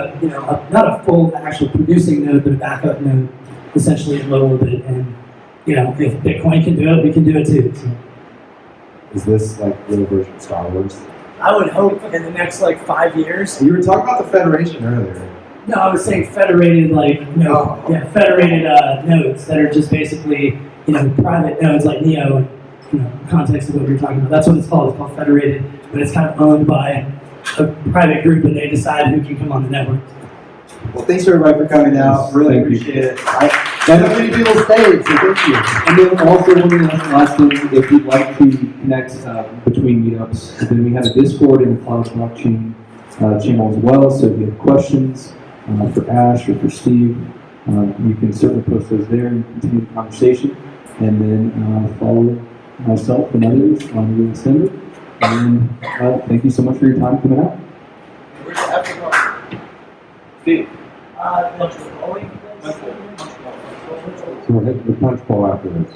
not a full actual producing node, but a backup node, essentially in low orbit. And if Bitcoin can do it, we can do it too. So. Is this real version of Star Wars? I would hope in the next 5 years. You were talking about the Federation earlier. No, I was saying federated, federated nodes that are just basically, private nodes like Neo, context of what you're talking about. That's what it's called. It's called federated, but it's kind of owned by a private group, and they decide who can come on the network. Well, thanks everybody for coming out. Really appreciate it. So many people stayed, so thank you. And then also one of the last things, if you'd like to connect between meetups, then we have a Discord and a Cloud Blockchain channel as well. So if you have questions for Ash or for Steve, you can certainly post those there and continue the conversation. And then follow myself and others on EOS Denver. And thank you so much for your time coming out. Where's the after party? Steve. So we're hitting the punch bowl after this.